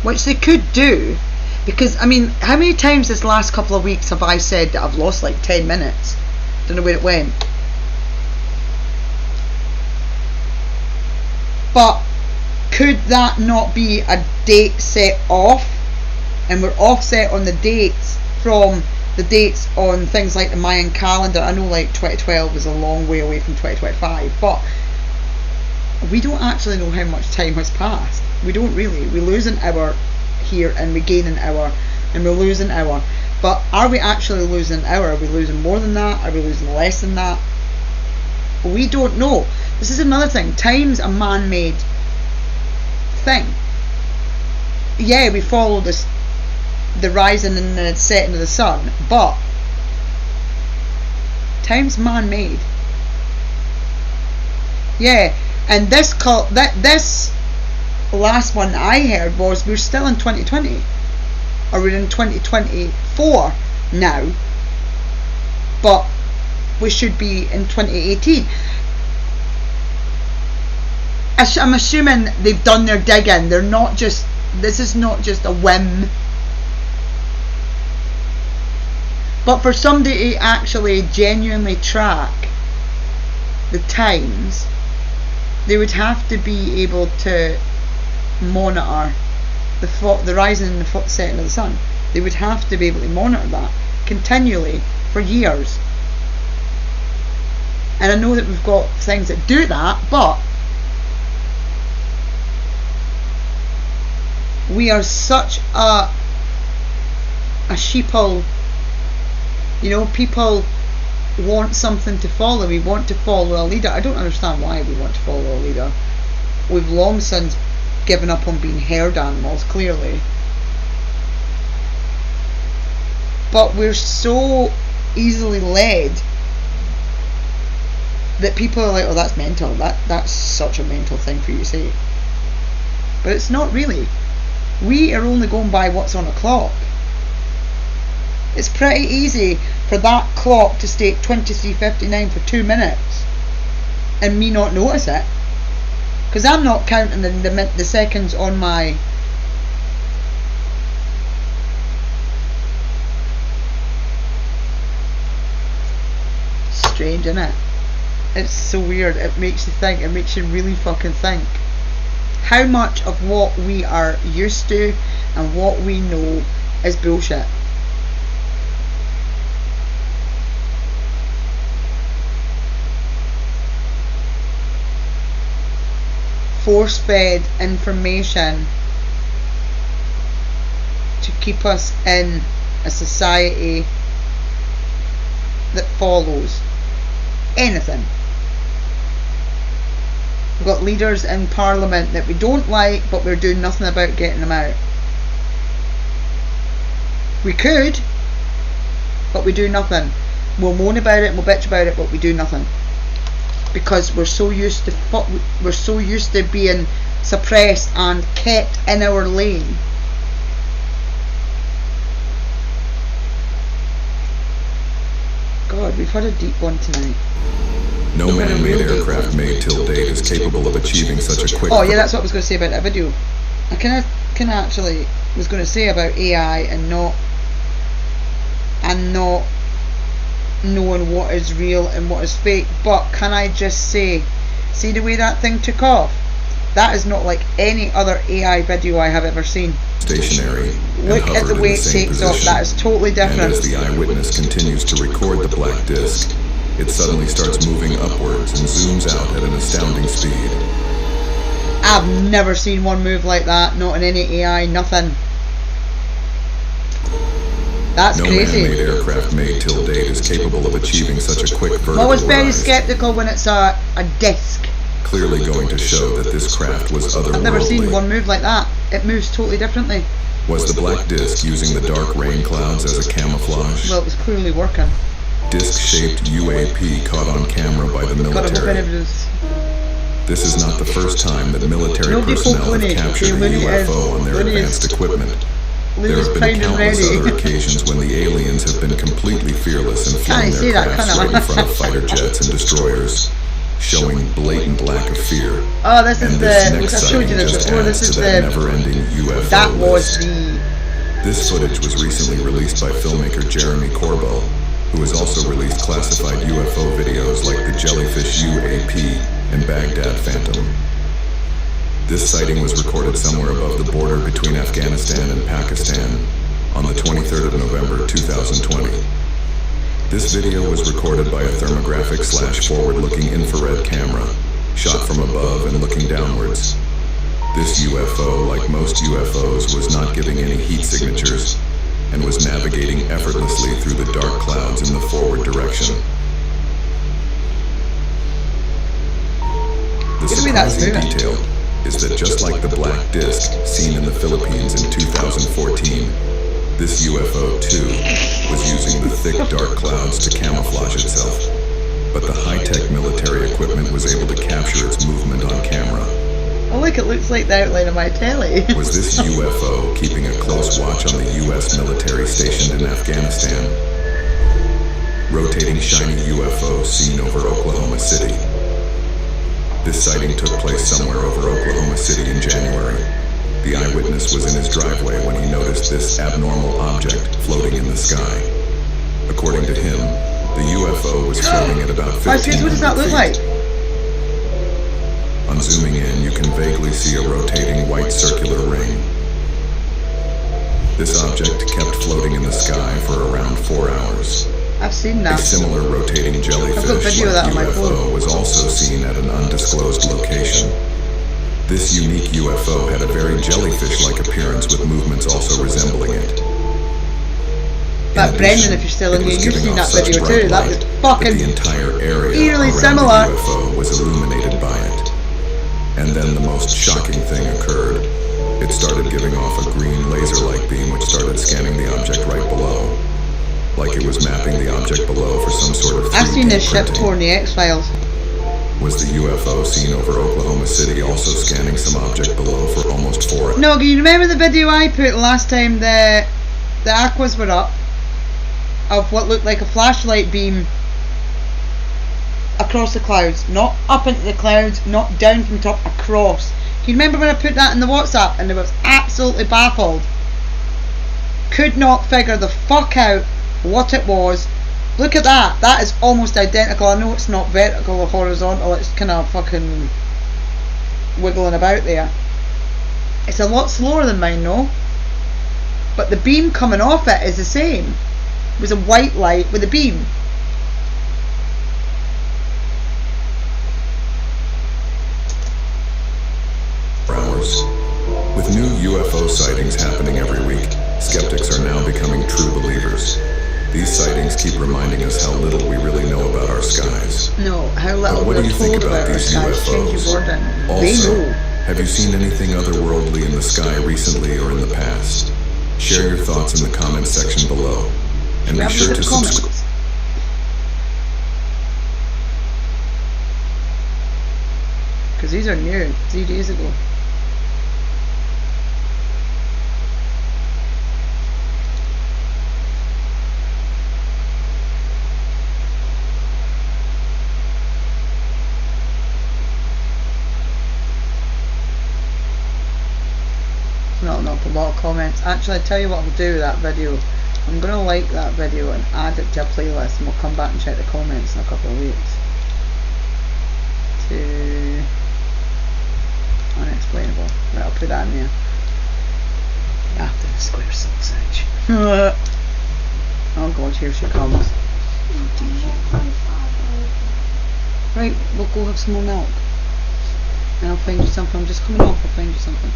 which they could do. Because, I mean, how many times this last couple of weeks have I said that I've lost like 10 minutes? Don't know where it went. But could that not be a date set off? And we're offset on the dates from the dates on things like the Mayan calendar. I know like 2012 is a long way away from 2025, but we don't actually know how much time has passed. We don't really. We lose an hour here and we gain an hour and we lose an hour. But are we actually losing an hour? Are we losing more than that? Are we losing less than that? We don't know. This is another thing. Time's a man-made thing. Yeah, we follow the rising and the setting of the sun, but time's man-made. Yeah, and this last one I heard was we're still in 2020, or we're in 2024 now, but we should be in 2018. I'm assuming they've done their digging. This is not just a whim. But for somebody to actually genuinely track the times, they would have to be able to monitor the rising and the setting of the sun. They would have to be able to monitor that continually for years. And I know that we've got things that do that, but we are such a sheeple. You know, people want something to follow. We want to follow a leader. I don't understand why we want to follow a leader. We've long since given up on being herd animals, clearly. But we're so easily led that people are like, oh, that's mental. That's such a mental thing for you to say. But it's not really. We are only going by what's on a clock. It's pretty easy for that clock to stay at 23:59 for 2 minutes and me not notice it, because I'm not counting the seconds on my strange, isn't it? It's so weird. It makes you think. It makes you really fucking think how much of what we are used to and what we know is bullshit. Force-fed information to keep us in a society that follows anything. We've got leaders in Parliament that we don't like, but we're doing nothing about getting them out. We could, but we do nothing. We'll moan about it, we'll bitch about it, but we do nothing. Because we're so used to being suppressed and kept in our lane. God, we've had a deep one tonight. No man-made aircraft made till date is capable of achieving such a quick... Oh yeah, that's what I was going to say about that video. I kind of actually was going to say about AI and not knowing what is real and what is fake, but can I just say, see the way that thing took off? That is not like any other AI video I have ever seen. Stationary. Look at the way it takes off. That is totally different. And as the eyewitness continues to record the black disc, it suddenly starts moving upwards and zooms out at an astounding speed. I've never seen one move like that, not in any AI, nothing. That's crazy. No man-made aircraft made till date is capable of achieving such a quick vertical I was very rise. skeptical when it's a disc. Clearly going to show that this craft was otherworldly. I've never seen one move like that. It moves totally differently. Was the black disc using the dark rain clouds as a camouflage? Well, it was clearly working. Disc-shaped UAP caught on camera by the military. This is not the first time that military personnel have captured a UFO on their advanced equipment. There have been countless other occasions when the aliens have been completely fearless and flown their crafts right in front of fighter jets and destroyers, showing blatant lack of fear. Oh, this is I showed you this before. This is the never-ending UFO that was list. This footage was recently released by filmmaker Jeremy Corbell, who has also released classified UFO videos like the Jellyfish UAP and Baghdad Phantom. This sighting was recorded somewhere above the border between Afghanistan and Pakistan on the 23rd of November 2020. This video was recorded by a thermographic/forward-looking infrared camera, shot from above and looking downwards. This UFO, like most UFOs, was not giving any heat signatures and was navigating effortlessly through the dark clouds in the forward direction. The surprising detail is that just like the black disc seen in the Philippines in 2014, this UFO too was using the thick dark clouds to camouflage itself. But the high-tech military equipment was able to capture its movement on camera. Oh look, it looks like the outline of my telly. Was this UFO keeping a close watch on the US military stationed in Afghanistan? Rotating shiny UFO seen over Oklahoma City. This sighting took place somewhere over Oklahoma City in January. The eyewitness was in his driveway when he noticed this abnormal object floating in the sky. According to him, the UFO was floating at about 15 what does that look like? On zooming in, you can vaguely see a rotating white circular ring. This object kept floating in the sky for around 4 hours. I've seen that. A similar rotating jellyfish like UFO was also seen at an undisclosed location. This unique UFO had a very jellyfish-like appearance with movements also resembling it. But Brendan, if you're still in here, you've seen that video too. That was fucking the entire area eerily around similar. The UFO was illuminated by it. And then the most shocking thing occurred. It started giving off a green laser-like beam which started scanning the object right below. Like it was mapping the object below for some sort of 3D I've seen this ship printing. tour in the X-Files. Was the UFO seen over Oklahoma City also scanning some object below for almost 4 hours? No, you remember the video I put last time the aquas were up? Of what looked like a flashlight beam across the clouds. Not up into the clouds, not down from top, across. Do you remember when I put that in the WhatsApp and I was absolutely baffled? Could not figure the fuck out what it was. Look at that. That is almost identical. I know it's not vertical or horizontal. It's kind of fucking wiggling about there. It's a lot slower than mine, no? But the beam coming off it is the same. It was a white light with a beam. Hours. With new UFO sightings happening every week, skeptics are now becoming true believers. These sightings keep reminding us how little we really know about our skies. No, how little But what we're do you think told about about our these skies. Change UFOs? your word in. Also, They know. have you seen anything otherworldly in the sky recently or in the past? Share your thoughts in the comments section below. And be sure to subscribe. Because these are new, 3 days ago. Not a lot of comments. Actually, I tell you what I'll do with that video. I'm going to like that video and add it to a playlist, and we'll come back and check the comments in a couple of weeks. To unexplainable. Right, I'll put that in there. After the square sausage. Oh god, here she comes. Right, we'll go have some more milk. And I'll find you something. I'm just coming off, I'll find you something.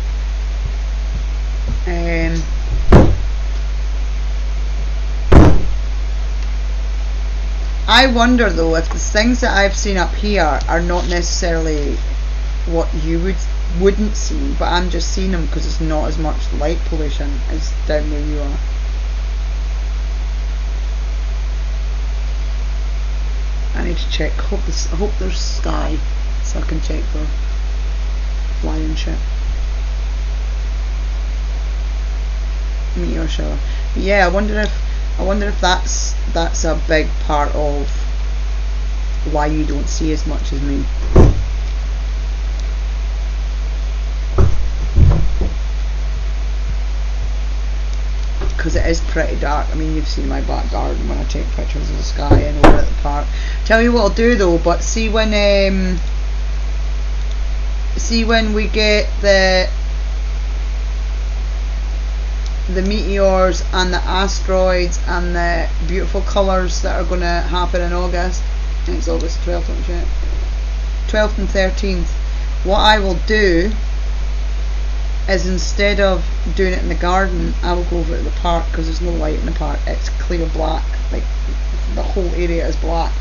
I wonder though if the things that I've seen up here are not necessarily what you wouldn't see, but I'm just seeing them because it's not as much light pollution as down where you are. I need to check. I hope there's sky so I can check for flying shit. Meteor shower. But yeah, I wonder if that's a big part of why you don't see as much as me. Because it is pretty dark. I mean, you've seen my back garden when I take pictures of the sky and over at the park. Tell you what I'll do though, but see when we get the meteors and the asteroids and the beautiful colours that are going to happen in August. I think it's August 12th, don't you? 12th and 13th. What I will do is instead of doing it in the garden, I will go over to the park because there's no light in the park. It's clear black, like the whole area is black.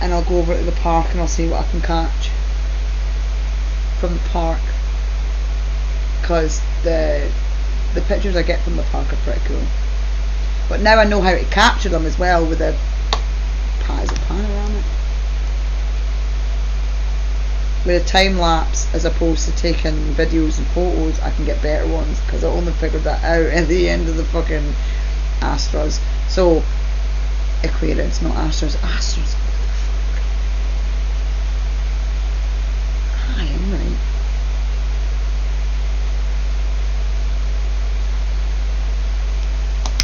And I'll go over to the park and I'll see what I can catch. from the park, because the pictures I get from the park are pretty cool. But now I know how to capture them as well with a panoramic. With a time lapse, as opposed to taking videos and photos, I can get better ones, because I only figured that out at the end of the fucking Astros. So Aquarids, not Astros. Astros. I am right.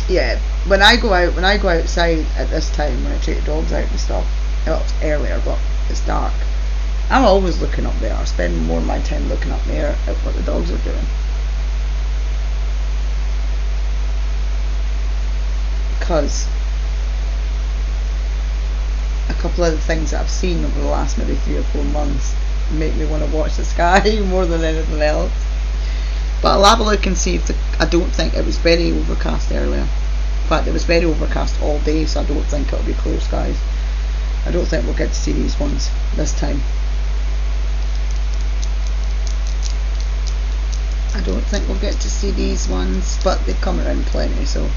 Yeah, when I go outside at this time, when I take the dogs out and stuff, well, it's earlier, but it's dark, I'm always looking up there. I spend more of my time looking up there at what the dogs are doing. Because a couple of the things that I've seen over the last maybe 3 or 4 months make me want to watch the sky more than anything else. But I'll have a look and see if I don't think it was very overcast earlier. In fact, it was very overcast all day, so I don't think it'll be clear skies. I don't think we'll get to see these ones this time. I don't think we'll get to see these ones, but they come around plenty, so.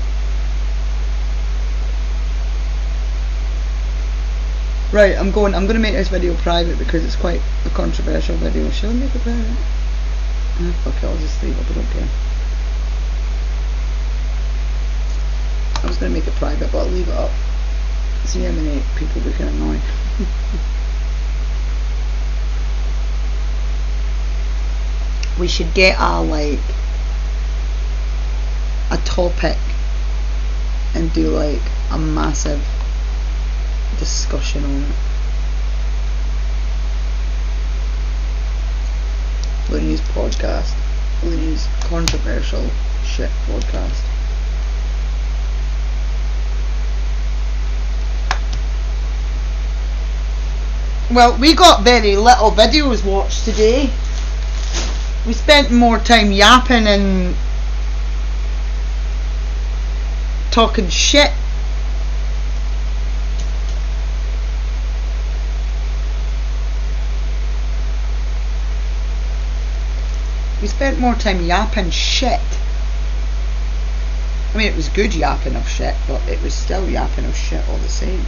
Right, I'm going to make this video private because it's quite a controversial video. Shall I make it private? Fuck it, I'll just leave it, I don't care. I was going to make it private, but I'll leave it up. See how many people we can annoy. We should get a topic and do like a massive discussion on it. Looney's podcast. Looney's controversial shit podcast. Well, we got very little videos watched today. We spent more time yapping and talking shit. We spent more time yapping shit. I mean, it was good yapping of shit, but it was still yapping of shit all the same.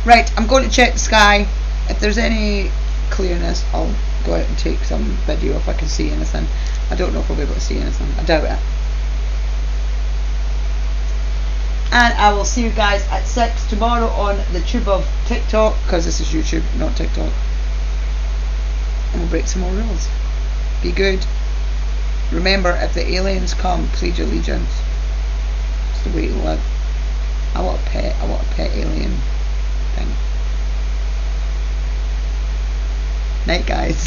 Right, I'm going to check the sky. If there's any clearness, I'll go out and take some video if I can see anything. I don't know if I'll be able to see anything. I doubt it. And I will see you guys at 6 tomorrow on the tube of TikTok, because this is YouTube, not TikTok. And we'll break some more rules. Be good. Remember, if the aliens come, pledge allegiance. It's the way to live. I want a pet alien thing. Night, guys.